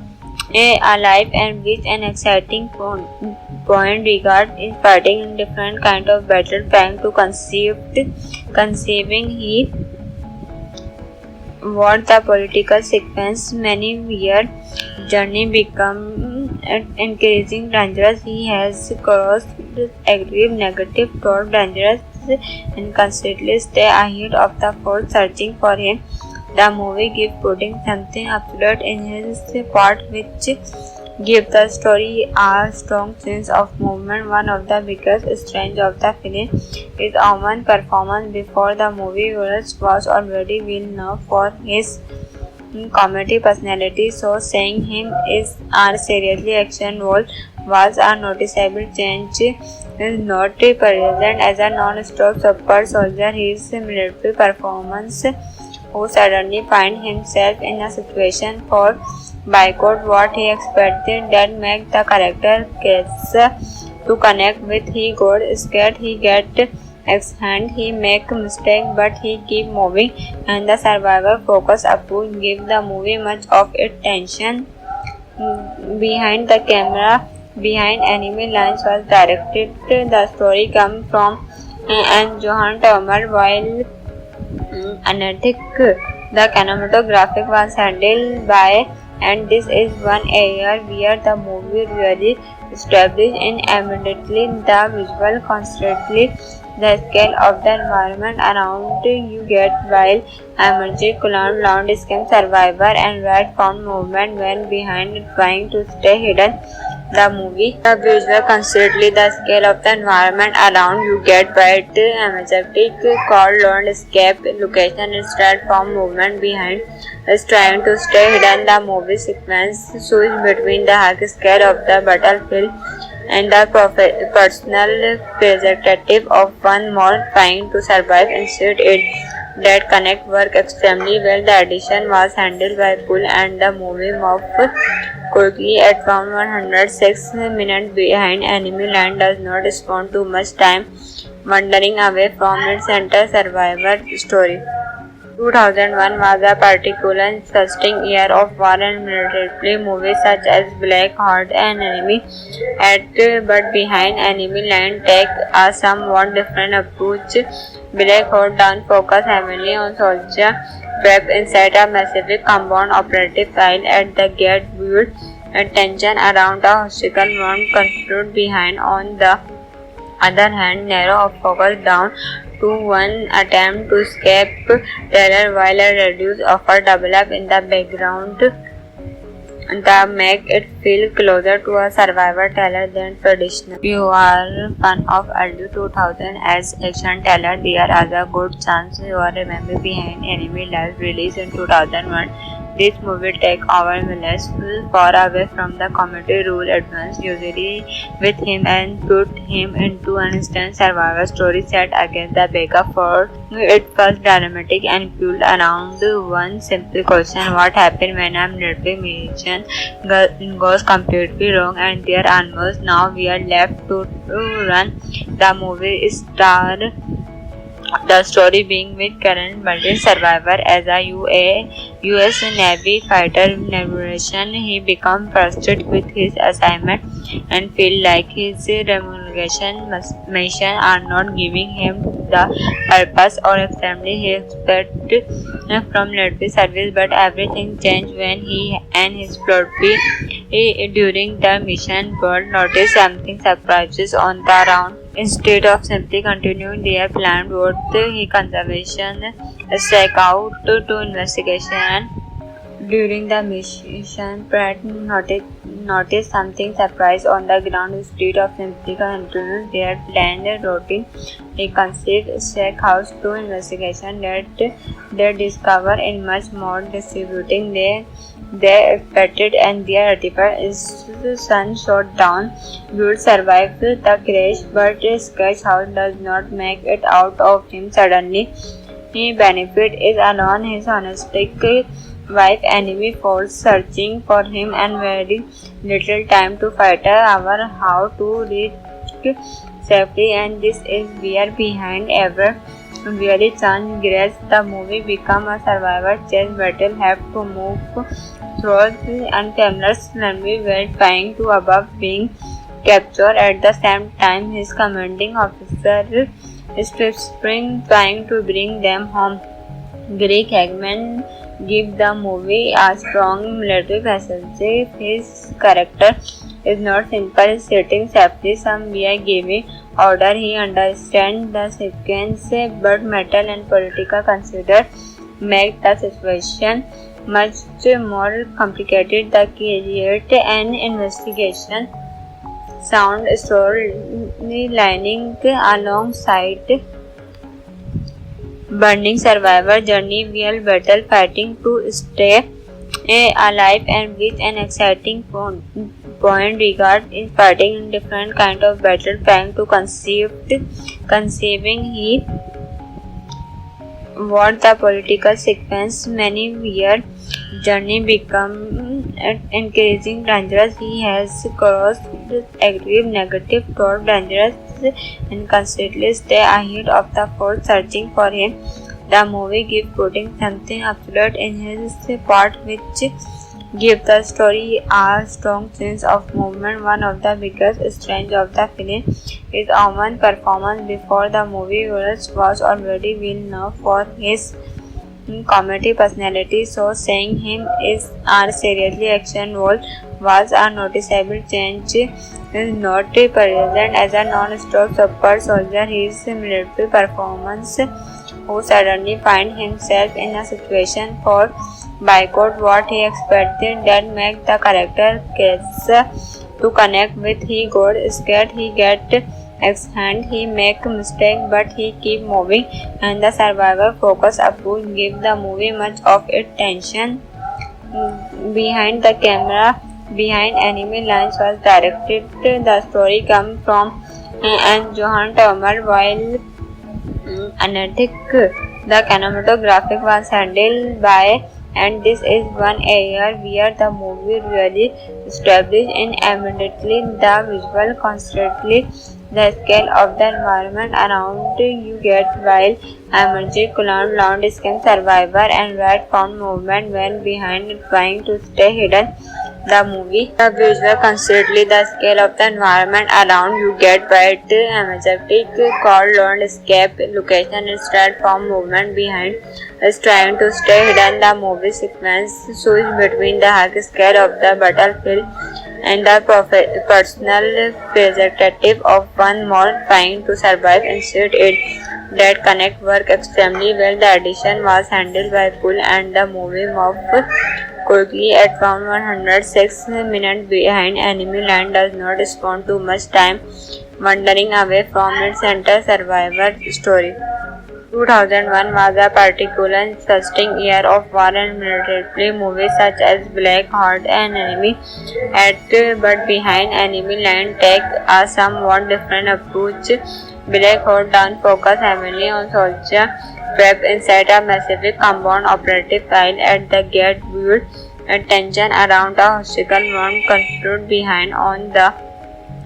alive and with an exciting point regard in fighting in different kind of battle trying to conceiving he what the political sequence many weird journey become increasing dangerous. He has crossed aggressive negative toward dangerous and constantly stay ahead of the force searching for him. The movie gives putting something absolute in his part which gives the story a strong sense of movement. One of the biggest strengths of the film is Oman's performance. Before the movie was already well known for his comedy personality, so seeing him is a seriously action role was a noticeable change. He is not present as a non-stop super soldier. His military performance, who suddenly find himself in a situation for boycott what he expected, that make the character case to connect with. He got scared, he get hand, he make mistake, but he keep moving, and the survivor focus approach give the movie much of its tension. Behind the camera, behind enemy lines was directed. The story comes from and Johan Turmer, while Anesthetic, the cinematographic was handled by, and this is one area where the movie really established in immediately the visual constantly the scale of the environment around you get while emerging clown landscape survivor and red found movement when behind trying to stay hidden. The movie, the visual constantly the scale of the environment around you get bright majestic called landscape location instead from movement behind is trying to stay hidden. The movie sequence switch between the high scale of the battlefield and the personal perspective of one more trying to survive instead it that connect work extremely well. The edition was handled by Pool and the movie moved quickly at around 106 minutes behind. Enemy Land does not spend too much time wandering away from its center survivor story. 2001 was a particularly interesting year of war and military movies such as Black Heart and Enemy at but Behind Enemy Line take a somewhat different approach. Black Heart down focus heavily on soldier trapped inside a massive compound operative style at the gate build and tension around the hostile one conflict. Behind on the other hand narrow of focus down to one attempt to escape terror while a reduced offer develop in the background that make it feel closer to a survivor thriller than traditional. If you are fan of early 2000 as action thriller, there is a good chance you are remember Behind Enemy Lines released in 2001. This movie takes our villains far away from the comedy rule advanced usually with him and put him into an instant survival story set against the backup for it was dramatic and fueled around one simple question: what happens when a military mission goes completely wrong and there are almost now we are left to run. The movie star the story being with current Marine survivor as a U.S. Navy fighter narration. He becomes frustrated with his assignment and feel like his remuneration mission are not giving him the purpose or extremely he expected from military service. But everything changed when he and his platoon during the mission board noticed something surprises on the ground. Instead of simply continuing their planned route, he conservation strike out to investigation. During the mission, Pratt noticed something surprise on the ground. Instead of simply continuing their planned routine, he conceived strike house to investigation that they discover in much more distributing they expected, and their artifact is sun shot down. Would survive the crash, but Sketch House does not make it out of him suddenly. He benefit is alone his honestic wife enemy force searching for him and very little time to fight our how to reach safety, and this is where Behind ever really chance grace. The movie become a survivor chess battle have to move through unfamiliar scenery while trying to avoid being captured. At the same time, his commanding officer is spring trying to bring them home. Greg Hagman give the movie a strong military message. His character is not simple sitting safely somewhere giving order. He understands the sequence, but mental and political consider make the situation much more complicated. The create an investigation sound storylining alongside burning survivor journey, real battle fighting to stay alive and with an exciting point regard in fighting in different kind of battle, trying to conceiving he what the political sequence many year journey become increasing dangerous. He has crossed aggressive negative toward dangerous and constantly stay ahead of the force searching for him. The movie gives putting something absolute in his part which give the story a strong sense of movement. One of the biggest strengths of the film is Oman's performance. Before the movie, Willis was already well known for his comedy personality, so seeing him is a seriously action role was a noticeable change. He is not present as a non-stop super soldier. His military performance, who suddenly finds himself in a situation for boycott what he expected, that make the character case to connect with. He got scared, he get hand, he make mistake, but he keep moving, and the survivor focus approach give the movie much of its tension. Behind the camera, behind enemy lines was directed. The story comes from and Johan Turmer, while Anesthetic, the cinematographic was handled by, and this is one area where the movie really established in immediately the visual constantly the scale of the environment around you get while emerging clown landscape survivor and right found movement when behind trying to stay hidden. The visual constantly the scale of the environment around you get bright majestic called landscape location instead from movement behind is trying to stay hidden. The movie sequence switch between the high scale of the battlefield and the personal perspective of one more trying to survive instead it that connect work extremely well. The addition was handled by Pool and the movie moved quickly at around 106 minutes behind enemy line does not spend too much time wandering away from its center survivor story. 2001 was a particularly interesting year of war and military movies such as Black Heart and Enemy at but behind enemy line take a somewhat different approach. Black Heart down focus heavily on soldier trapped inside a massive compound operative file at the gate build and tension around the hostile one construed behind. On the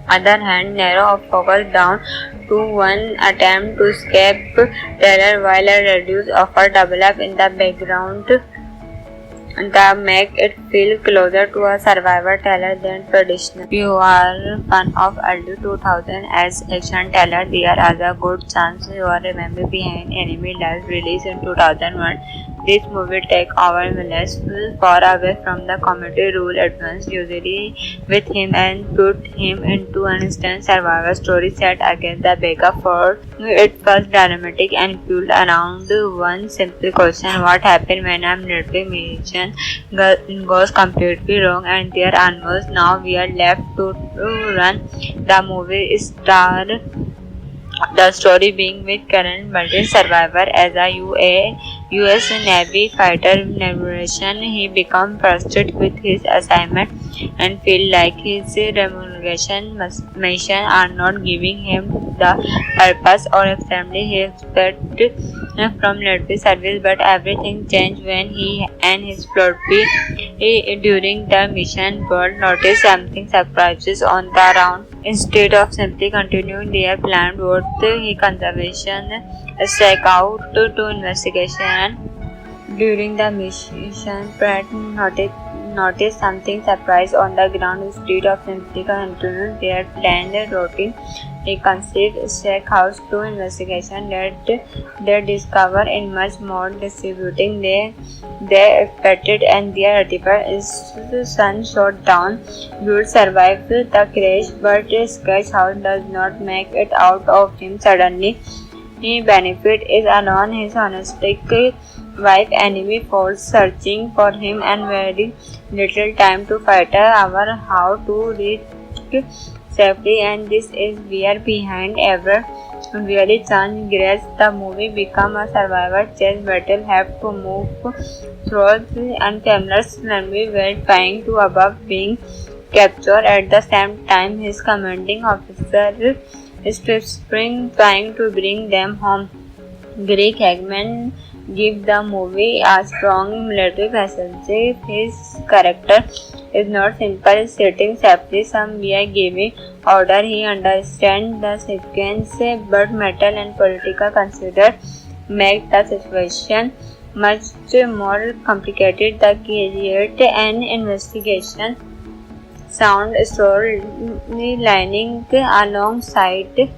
other hand, narrow of focus down to one attempt to escape terror while a reduced offer develop in the background that make it feel closer to a survivor thriller than traditional. If you are fan of early 2000 as action thriller, there is a good chance you are remember Behind Enemy Lines released in 2001. This movie takes our Miles far away from the comedy rule advanced usually with him and put him into an instant survival story set against the backup for it was dramatic and fueled around one simple question: what happens when a military mission goes completely wrong and there are no now we are left to run. The movie starred the story being with current Marine survivor as a U.S. Navy fighter narration. He becomes frustrated with his assignment and feel like his remuneration mission are not giving him the purpose or extremely he expected from military service. But everything changed when he and his floppy during the mission board noticed something surprises on the ground. Instead of simply continuing their planned route, he conservation strike out to investigation. During the mission, Pratt noticed something surprise on the ground. Instead of simply continuing their planned routine, he conceived strike house to investigation that they discover in much more distributing they expected and their son shot down. Would survive the crash, but Sketch House does not make it out of him suddenly. He benefit is alone his honestic wife enemy force searching for him and very little time to fight hour how to reach safely, and this is where behind ever really chance grace. The movie become a survivor chess battle, have to move through the unfamiliar language while trying to avoid being captured. At the same time, his commanding officer is trying to bring them home. Greg Hagman give the movie a strong military message. His character is not simply sitting safely somewhere giving order. He understands the sequence, but mental and political consider make the situation much more complicated. The create an investigation sound storylining alongside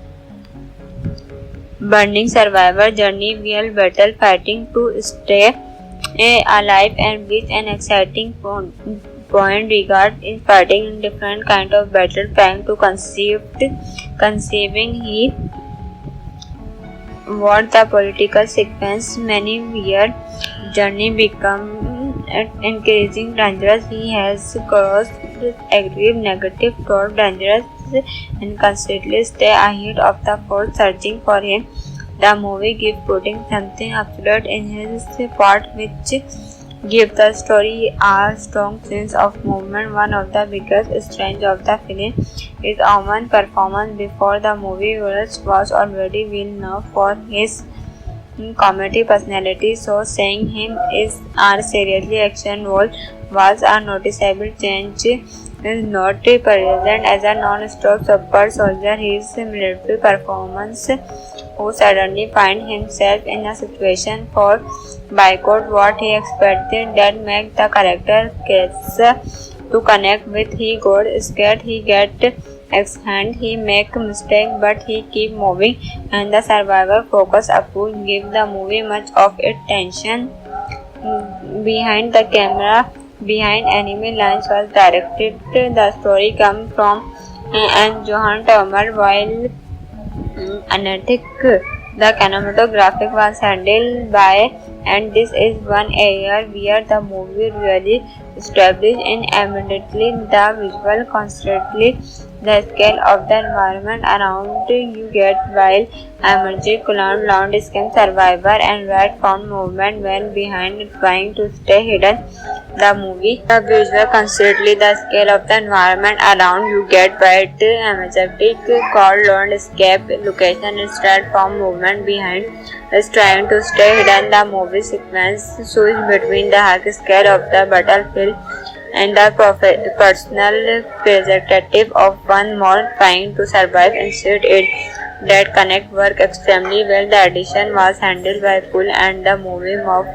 burning survivor journey, real battle fighting to stay alive, and with an exciting point regard in fighting in different kind of battle, trying to conceiving he what the political sequence many year journey become increasing dangerous. He has crossed aggressive negative toward dangerous and constantly stay ahead of the force searching for him. The movie gives putting something absolute in his part, which gives the story a strong sense of movement. One of the biggest strengths of the film is Oman's performance. Before the movie, Willis was already well known for his comedy personality, so seeing him is a seriously action role was a noticeable change. Is not present as a non-stop super soldier. His military performance, who suddenly find himself in a situation for boycott what he expected, that make the character case to connect with. He got scared, he get hand, he make mistake, but he keep moving, and the survivor focus approach give the movie much of its tension. Behind the camera, behind enemy lines was directed. The story comes from and Johan Turmer, while Anesthetic. The cinematographic was handled by, and this is one area where the movie really established in immediately the visual constantly the scale of the environment around you get while emerging clown landscape survivor and red found movement when behind trying to stay hidden. The movie, the visual constantly the scale of the environment around you get white majestic called landscape location instead from movement behind is trying to stay hidden. The movie sequence shows between the high scale of the battlefield and the personal perspective of one more trying to survive instead it that connect work extremely well. The edition was handled by Pool and the movie moved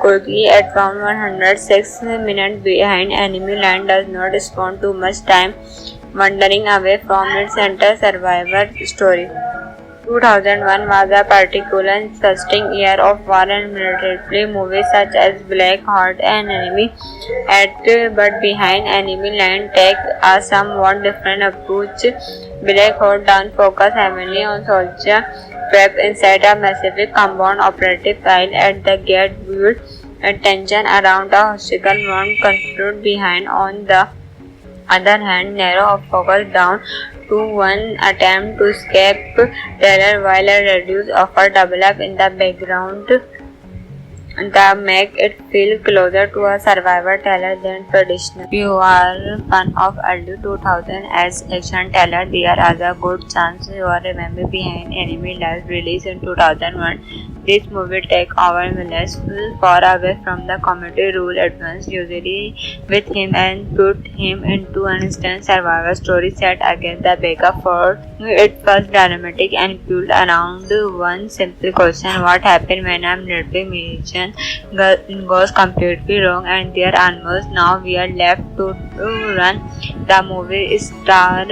quickly at around 106 minutes behind enemy line does not spend too much time wandering away from its center survivor story. 2001 was a particularly interesting year of war and military movies such as Black Heart and Enemy at but Behind Enemy Line take a somewhat different approach. Black Heart down focus heavily on soldier trapped inside a massive compound operative while at the gate build tension around a hostile one conflict behind. On the other hand, narrow of focus down to one attempt to escape terror while a reduce offer develop in the background that make it feel closer to a survivor thriller than traditional. If you are fan of early 2000 as action thriller, there is a good chance you are remember Behind Enemy Lines released in 2001. This movie takes our Willis far away from the comedy rule advanced usually with him and put him into an instant survival story set against the backup for it was dramatic and built around one simple question: what happens when a military mission goes completely wrong and there are almost now we are left to run. The movie star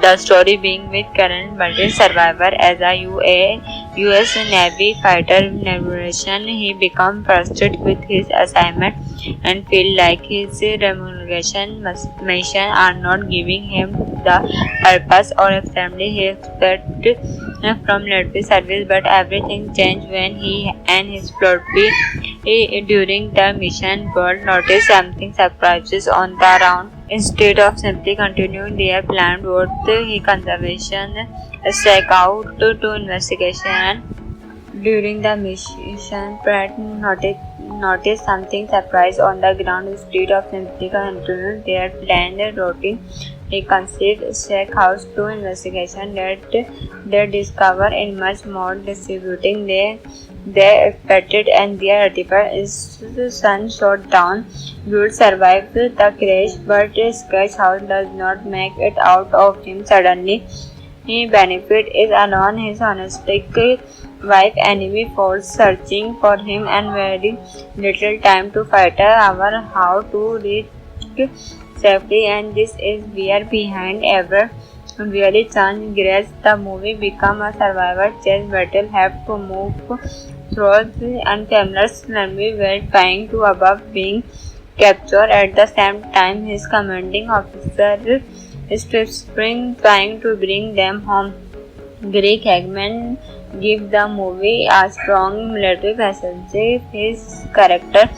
the story being with current Marine survivor as a U.S. Navy fighter narration. He becomes frustrated with his assignment and feel like his remuneration mission are not giving him the purpose or extremely he expected from military service. But everything changed when he and his platoon during the mission board noticed something surprises on the ground. Instead of simply continuing their plan, both the conservation strike out to investigation. During the mission, Pratt noticed something surprised on the ground. Instead of simply continuing their planned routine, he conceived Stack House to investigation that they discover in much more distributing they expected, and their artificial sun shot down would survive the crash, but Sketch House does not make it out of him suddenly. He benefit is alone his honestic wife, enemy force searching for him, and very little time to fight our how to reach safely, and this is where behind ever really chance grace the movie become a survivor chess battle, have to move through the unfamiliar enemy while trying to above being captured. At the same time, his commanding officer is spring trying to bring them home. Greg Hagman give the movie a strong military presence. His character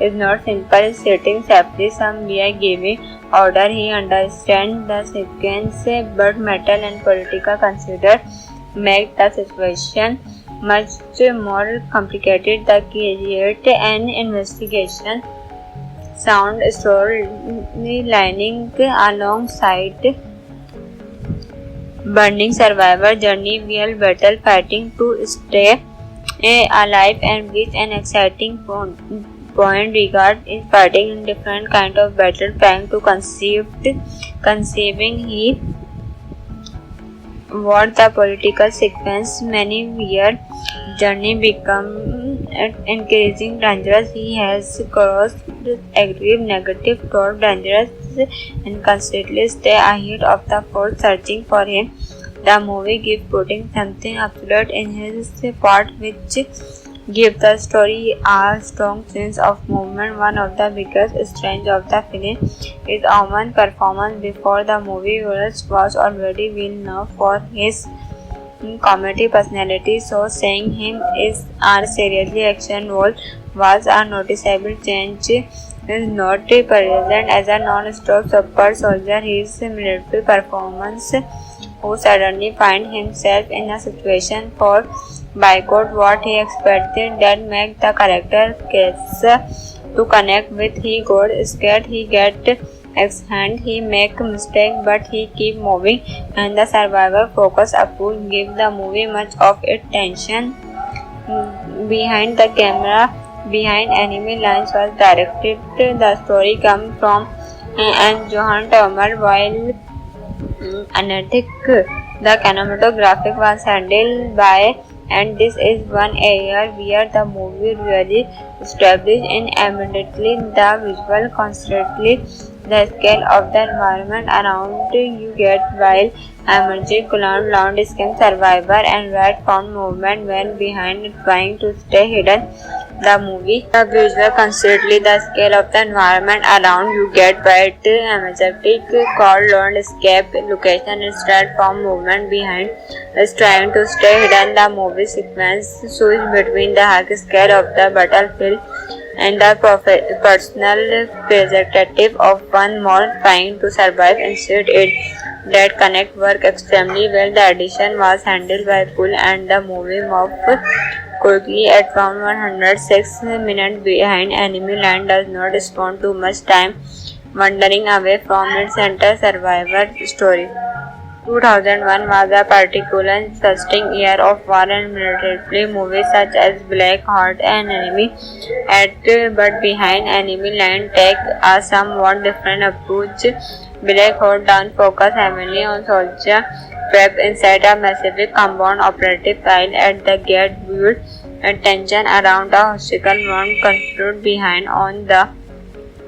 is not simply sitting safely somewhere giving order. He understands the sequence, but mental and political consider make the situation much more complicated. The create an investigation sound story lining alongside burning survivor journey, real battle fighting to stay alive, and reach an exciting point regard is fighting in different kind of battle, trying to conceiving he what the political sequence many year journey become increasing dangerous. He has crossed aggressive negative toward dangerous and constantly stay ahead of the force searching for him. The movie gives putting something absolute in his part, which gives the story a strong sense of movement. One of the biggest strengths of the film is Oman's performance. Before the movie, Wallace was already well known for his comedy personality, so seeing him is a seriously action role was a noticeable change. He is not present as a non-stop super soldier. His military performance, who suddenly finds himself in a situation for boycott what he expected, that make the character case to connect with. He got scared, he get hand, he make mistake, but he keep moving, and the survivor focus approach give the movie much of its tension. Behind the camera, behind enemy lines was directed. The story comes from and Johan Turmer, while Anesthetic, the cinematographic was handled by, and this is one area where the movie really established in immediately the visual constantly the scale of the environment around you get while emerging clown landscape survivor and rat found movement when behind it trying to stay hidden. The movie, the visual constantly the scale of the environment around you get bright majestic called landscape location instead from movement behind is trying to stay hidden. The movie sequence switch between the high scale of the battlefield and the personal perspective of one more trying to survive. Instead it that connect work extremely well. The addition was handled by Pool, and the movie moved quickly at around 106 minutes behind enemy line, does not spend too much time wandering away from its center survivor story. 2001 was a particularly interesting year of war and military movies such as Black Heart and Enemy at but behind enemy line take a somewhat different approach. Black Heart down focus heavily on soldier prep inside a massive compound operative style at the gate build and tension around the hostile one construed behind. On the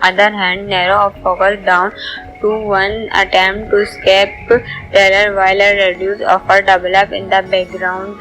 other hand, narrow of focus down to one attempt to escape terror while a reduced offer develop in the background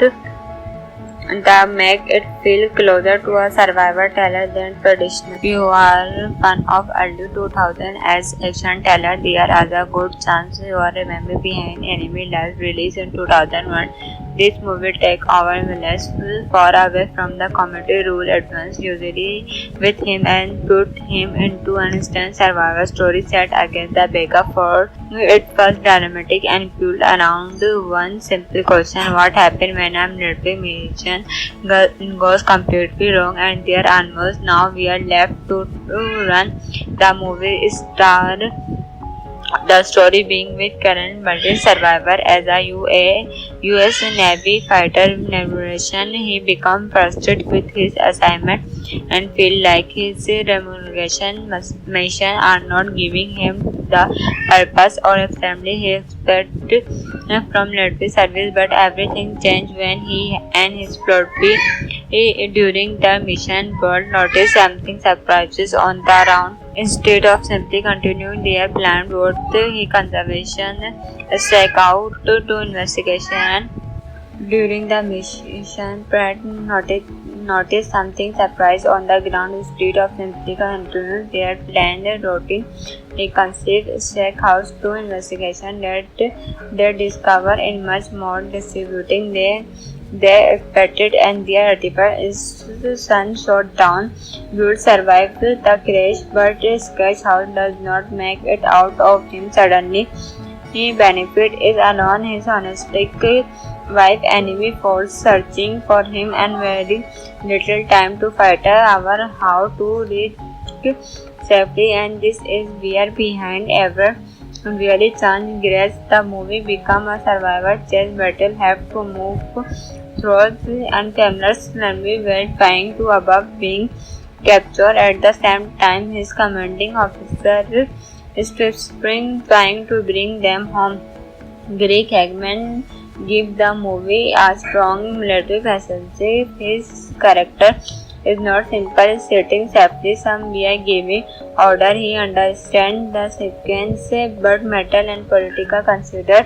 that make it feel closer to a survivor thriller than traditional. If you are fan of early 2000 as action thriller, there is a good chance you are remember Behind Enemy Lines released in 2001. This movie takes our villains far away from the comedy rule advanced usually with him and put him into an instant survival story set against the backup for it was dramatic and fueled around one simple question: what happens when a military mission goes completely wrong and there are animals? Now we are left to run the movie star. The story being with current Marine survivor as a US Navy fighter navigation. He become frustrated with his assignment and feel like his remuneration mission are not giving him the purpose or assembly he expected from military service. But everything changed when he and his floaty during the mission board noticed something surprises on the ground. Instead of simply continuing their planned route, he conservation struck out to investigation. During the mission, Pratt noticed something surprise on the ground. Instead of simply continuing their planned routine, he conceived struck house to investigation that they discover in much more distributing they expected, and their artifact is the sun shot down. Would survive the crash, but Sketch House does not make it out of him suddenly. He benefit is alone his honestic wife enemy force searching for him and very little time to fight our how to reach safety, and this is where behind ever really chance grace the movie become a survivor chess battle have to move through unfamiliar enemy while trying to avoid being captured. At the same time, his commanding officer is Spring trying to bring them home. Greg Hagman give the movie a strong military facade. His character is not simply sitting safely somewhere giving order. He understands the sequence, but mental and political consider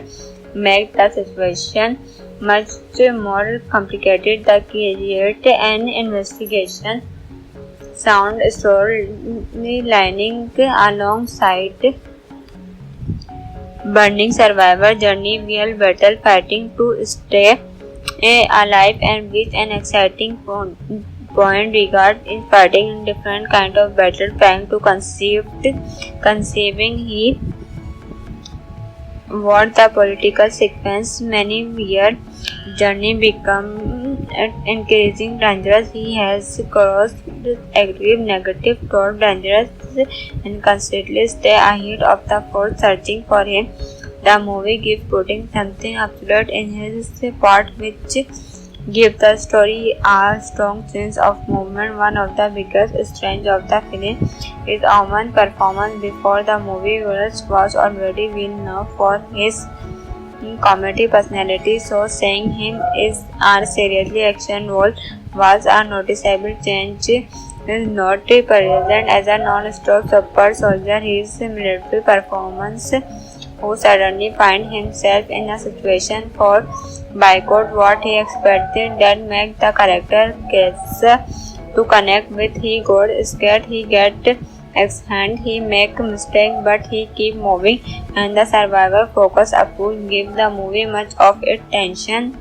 make the situation much more complicated. The create an investigation sound storylining alongside burning survivor journey, real battle fighting to stay alive, and with an exciting point regard in fighting in different kind of battle trying to conceiving he what the political sequence many year journey become increasing dangerous. He has crossed aggressive negative toward dangerous and constantly stay ahead of the force searching for him. The movie gives putting something absolute in his part which give the story a strong sense of movement. One of the biggest strengths of the film is Oman's performance. Before the movie, Willis was already well known for his comedy personality, so seeing him is a seriously action role was a noticeable change. He is not present as a non-stop super soldier. His military performance, who suddenly find himself in a situation for boycott what he expected, that make the character case to connect with. He got scared, he get hand, he make mistake, but he keep moving, and the survivor focus approach give the movie much of its tension.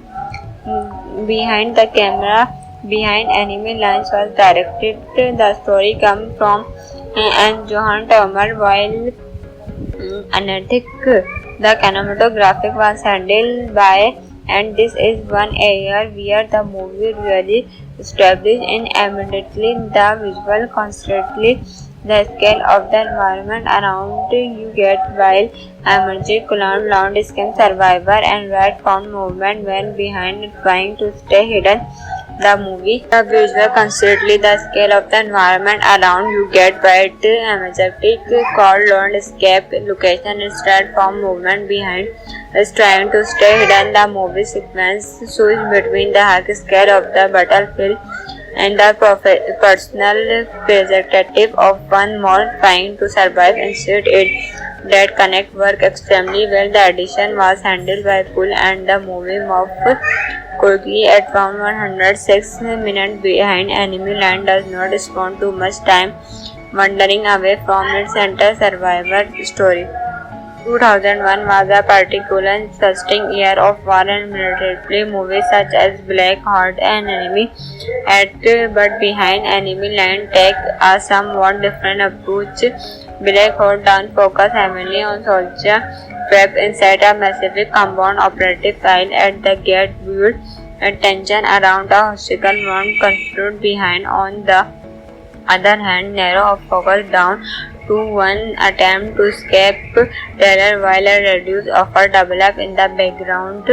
Behind the camera, behind enemy lines was directed. The story comes from and Johan Turmer, while Anesthetic, the cinematographic was handled by, and this is one area where the movie really established in immediately the visual constantly the scale of the environment around you get while emerging clown landscape survivor and red found movement when behind trying to stay hidden. The movie, the visual constantly the scale of the environment around you get bright majestic called landscape location instead from movement behind is trying to stay hidden. The movie sequence shows between the high scale of the battlefield and the personal perspective of one more trying to survive. Instead it that connect work extremely well. The addition was handled by Pool and the movie moved quickly at around 106 minutes behind enemy line does not spend too much time wandering away from its center survivor story. 2001 was a particularly interesting year of war and military movies such as Black Heart and Enemy at but Behind Enemy Line take a somewhat different approach. Black Heart down focus heavily on soldier trapped inside a massive compound operative file at the gate build tension around a hostile one conflict behind. On the other hand, narrow of focus down to one attempt to escape terror while a reduced offer develop in the background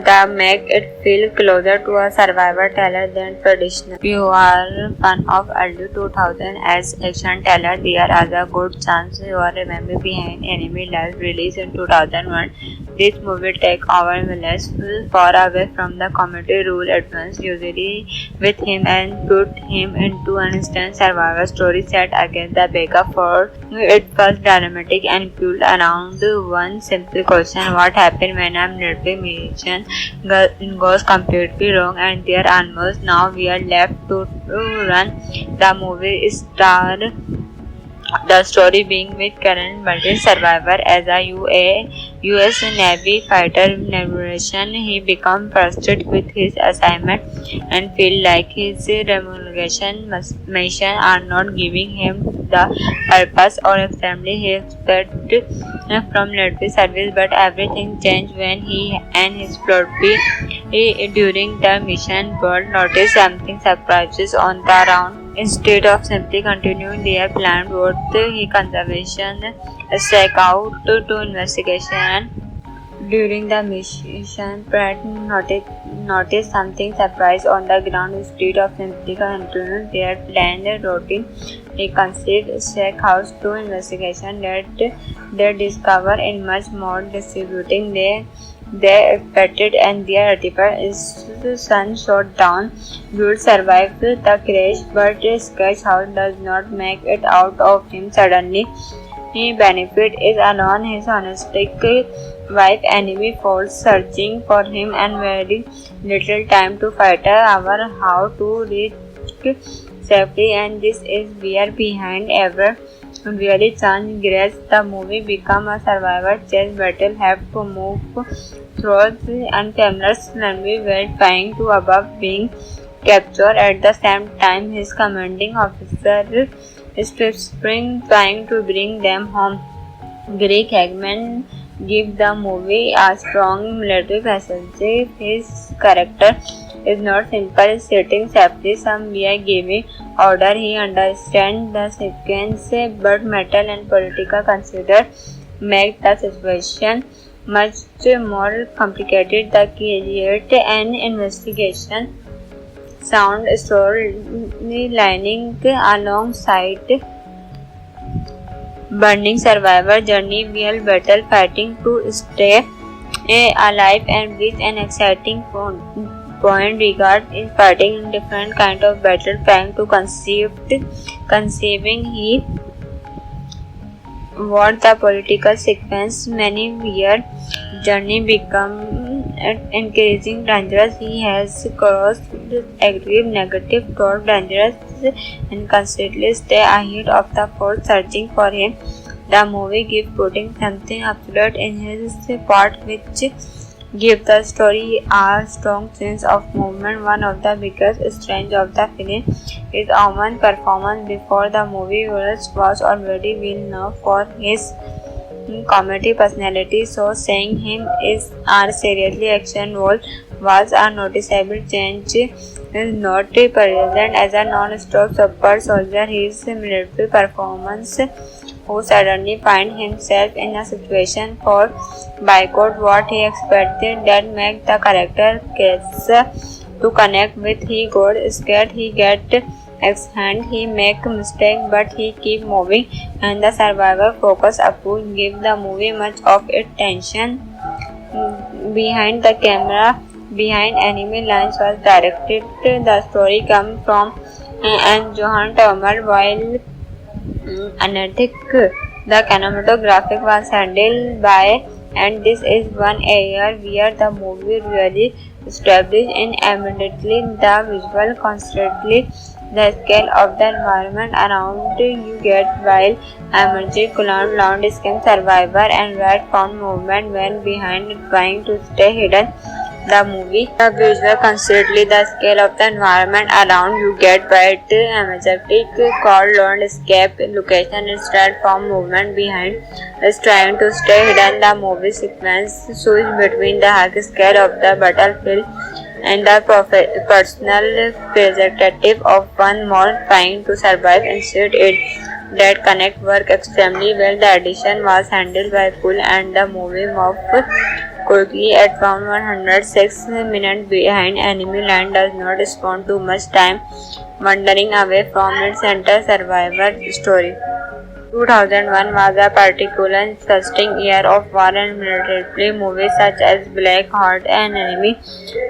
that make it feel closer to a survivor thriller than traditional. If you are fan of early 2000 as action thriller, there is a good chance you are remember Behind Enemy Lines released in 2001. This movie takes our villains far away from the comedy rule advance usually with him and put him into an instant survival story set against the backup for it was dramatic and built around one simple question: what happens when a military mission goes completely wrong and they are almost now we are left to run the movie star. The story being with current multi-survivor as a US Navy fighter narration, he becomes frustrated with his assignment and feel like his remuneration mission are not giving him the purpose or assembly he expected from military service. But everything changed when he and his floppy during the mission but noticed something surprises on the ground. Instead of simply continuing their planned route, he conservation struck out to investigation. During the mission, Pratt noticed something surprise on the ground. Instead of simply continuing their planned routine, he conceived struck out to investigation that they discover in much more distributing they expected and their sun shot down. Would survive the crash, but Sketchhouse does not make it out of him suddenly. He benefit is alone. His honestic wife enemy falls searching for him and very little time to fight our how to reach safety, and this is where Behind ever really changed grace. The movie become a survivor chess battle, have to move through unfamiliar runway while trying to avoid being captured. At the same time, his commanding officer is trying to bring them home. Greg Hagman give the movie a strong military message. His character is not simply sitting safely somewhere giving order. He understands the sequence, but mental and political consider make the situation much more complicated. The create an investigation sound storylining alongside burning survivor journey, real battle fighting to stay alive and with an exciting point regard in fighting in different kind of battle trying to conceiving he what the political sequence many weird journey become increasing dangerous. He has crossed aggressive negative toward dangerous and constantly stay ahead of the force searching for him. The movie gives putting something absolute in his part which give the story a strong sense of movement. One of the biggest strengths of the film is Oman's performance. Before the movie was already well known for his comedy personality, so seeing him is a seriously action role was a noticeable change. He is not present as a non-stop super soldier. His military performance who suddenly find himself in a situation for boycott what he expected that make the character case to connect with. He got scared, he get hand, he make mistake but he keep moving, and the survivor focus approach give the movie much of its tension. Behind the camera, Behind Enemy Lines was directed. The story comes from and Johan Turmer while Anesthetic. The cinematography was handled by, and this is one area where the movie really established in immediately. The visual constantly the scale of the environment around you get wild, emerging clown, loud skin survivor, and rat found movement when behind trying to stay hidden. The movie, the visual constantly the scale of the environment around you get bright, energetic, called landscape location instead from movement behind is trying to stay hidden. The movie sequence shows between the high scale of the battlefield and the personal perspective of one more trying to survive instead it that connect work extremely well. The edition was handled by Full and the movie moved quickly at around 106 minutes behind. Enemy Land does not spend too much time wandering away from its center survivor story. 2001 was a particularly interesting year of war and military movies such as Black Heart and Enemy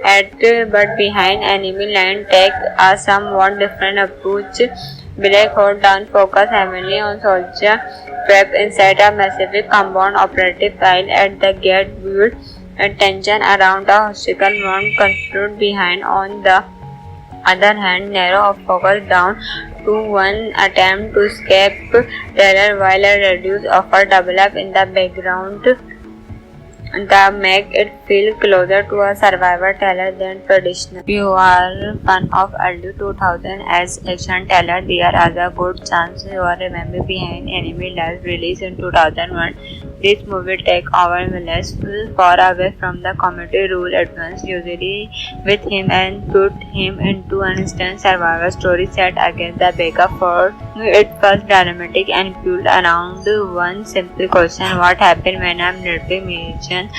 at but behind. Enemy Land take a somewhat different approach. Black Heart down focus heavily on soldier prep inside a massive compound operative style at the gate build and tension around the hostile won't conflict behind. On the other hand, narrow of focus down to one attempt to escape terror while a reduced offer develop in the background that make it feel closer to a survivor thriller than traditional. If you are fan of early 2000 as action thriller, there is a good chance you are remember behind. Enemy Last released in 2001. This movie takes our villains far away from the comedy rule advance usually with him and put him into an instant survival story set against the backup for it was dramatic and fueled around one simple question: what happened when a military mission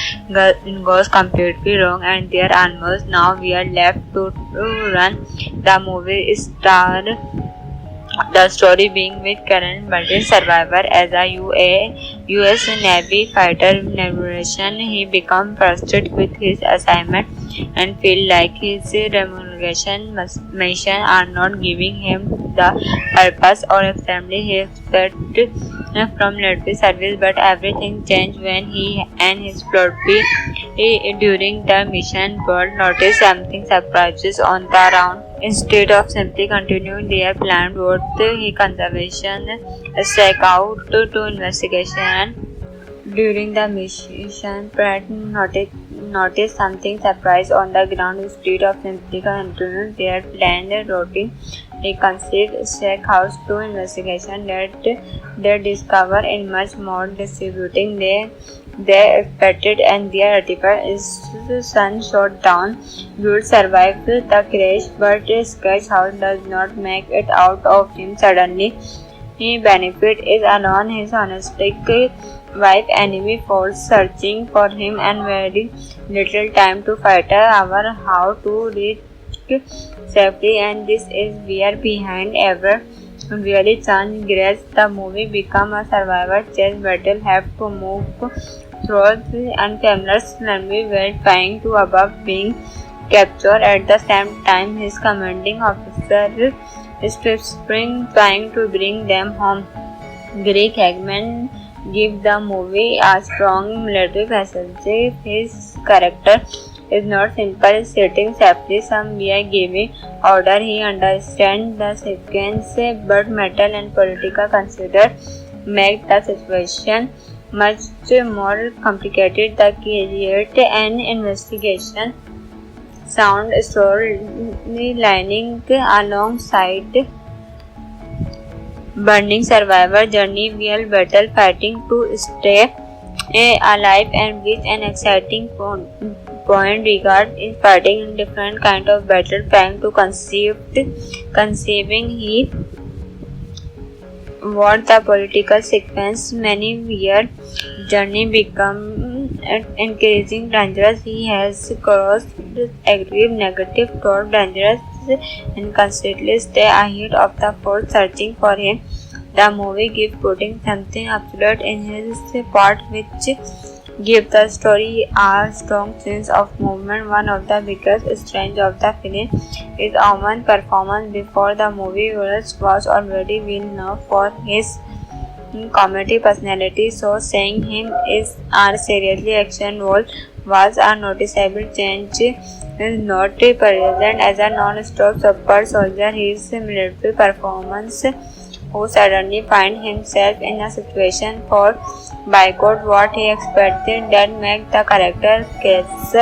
goes completely wrong and there are almost now we are left to run. The movie star the story being with current Marine survivor as a US Navy fighter navigation. He become frustrated with his assignment and feel like his remuneration mission are not giving him the purpose or assembly he expected from military service. But everything changed when he and his platoon during the mission board noticed something surprises on the ground. Instead of simply continuing their planned route, he conservation struck out to investigation. During the mission, Pratt noticed something surprise on the ground. Instead of simply continuing their planned routine, he conceived Stack House to investigation that they discover in much more distributing they expected, and their article is sun shot down. Would survive the crash, but Sketch House does not make it out of him suddenly. He benefit is alone his honestic wife. Enemy force searching for him and very little time to fight our how to reach safely, and this is where behind ever really chance grace. The movie become a survivor chess battle, have to move through unfamiliar enemy while trying to avoid being captured. At the same time, his commanding officer is trying to bring them home. Greg Hagman give the movie a strong military message. His character is not simple sitting safely somewhere giving order. He understands the sequence, but mental and political consider make the situation much more complicated. The create an investigation sound storylining alongside burning survivor journey, real battle fighting to stay alive, and with an exciting point regard in fighting in different kind of battle, trying to conceiving he what the political sequence many year journey become increasing dangerous. He has crossed aggressive negative toward dangerous and constantly stay ahead of the force searching for him. The movie gives putting something absolute in his part which give the story a strong sense of movement. One of the biggest strengths of the film is Oman's performance. Before the movie, Willis was already well known for his comedy personality, so seeing him is a seriously action role was a noticeable change. Is not present as a non-stop super soldier. His military performance, who suddenly find himself in a situation for boycott what he expected, that make the character case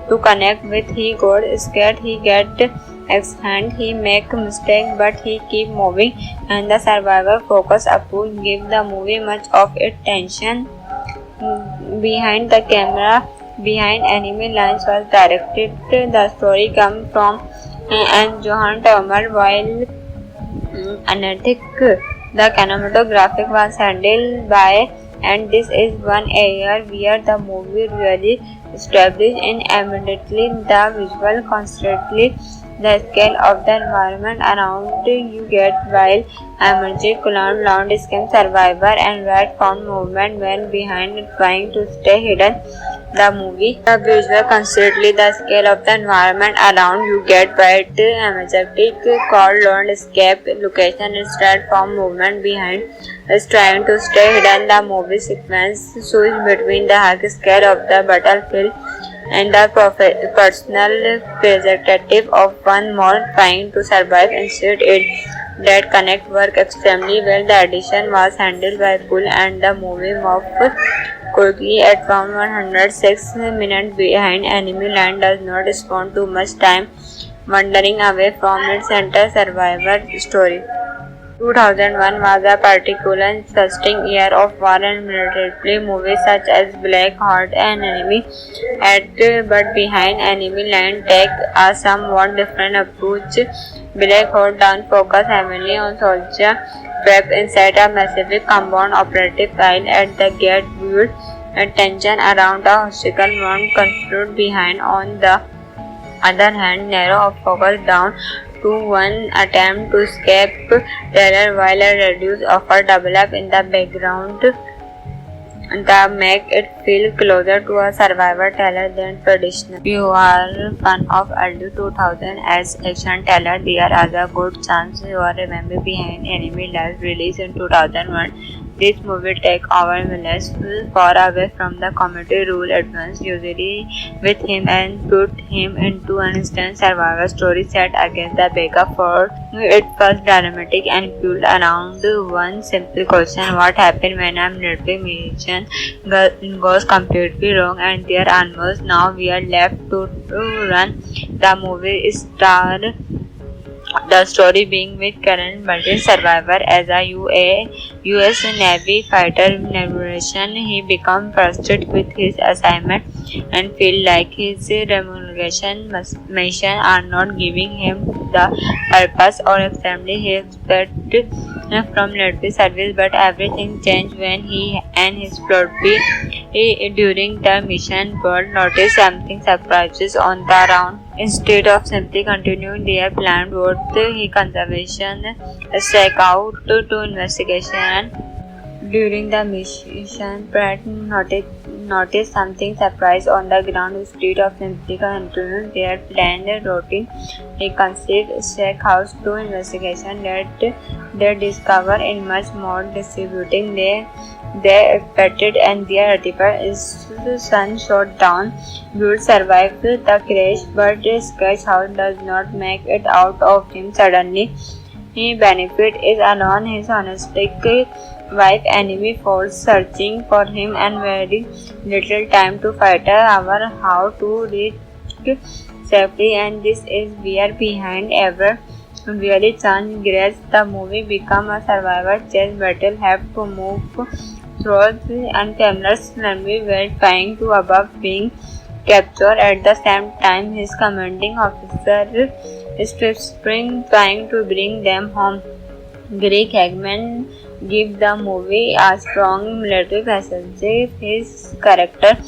to connect with. He got scared, he get excited, he make mistake, but he keep moving, and the survivor focus approach give the movie much of its tension. Behind the camera, behind enemy lines was directed. The story comes from and Johan Turmer, while Anesthetic. The cinematographic was handled by, and this is one area where the movie really established in immediately the visual constantly the scale of the environment around you get while emerging clown landscape survivor and red found movement when behind trying to stay hidden. The visual constantly the scale of the environment around you get white majestic called landscape location instead from movement behind is trying to stay hidden. The movie sequence switch between the high scale of the battlefield and the personal perspective of one more trying to survive instead it that connect work extremely well. The edition was handled by Pool and the movie moved quickly at around 106 minutes behind enemy line does not spend too much time wandering away from its center survivor story. 2001 was a particularly interesting year of war and military movies such as Black Heart and Enemy at but behind enemy line take a somewhat different approach. Black Heart down focus heavily on soldier trapped inside a massive compound operative while at the gate build tension around a hostile one conflict behind. On the other hand, narrow focus down to one attempt to escape terror while a reduced offer develop in the background that make it feel closer to a survivor tale than traditional. If you are fan of early 2000 as action thriller, there is a good chance you are remember Behind Enemy Lines released in 2001. This movie takes our villains far away from the comedy rule advanced usually with him and put him into an instant survival story set against the backup for it was dramatic and built around one simple question: what happens when a military mission goes completely wrong and they are almost now we are left to run. The movie star the story being with current multi-survivor as a U.S. Navy fighter negotiation. He becomes frustrated with his assignment and feel like his remuneration mission are not giving him the purpose or extremely he expected from military service. But everything changed when he and his platoon during the mission world noticed something surprises on the ground. Instead of simply continuing their planned route, he conservation struck out to investigation. During the mission, Pratt noticed something surprise on the ground. Instead of simply continuing their planned routine, he conceived Shack House to investigation that they discover in much more distributing they expected, and their sun shot down. Would survive the crash, but Sketch House does not make it out of him suddenly. He benefit is alone. His honestic wife enemy falls searching for him and very little time to fight our how to reach safety, and this is where behind ever really chance grace. The movie become a survivor chess battle, have to move through unfamiliar enemy while trying to avoid being captured. At the same time, his commanding officer is Spring trying to bring them home. Greg Hagman give the movie a strong military message. His character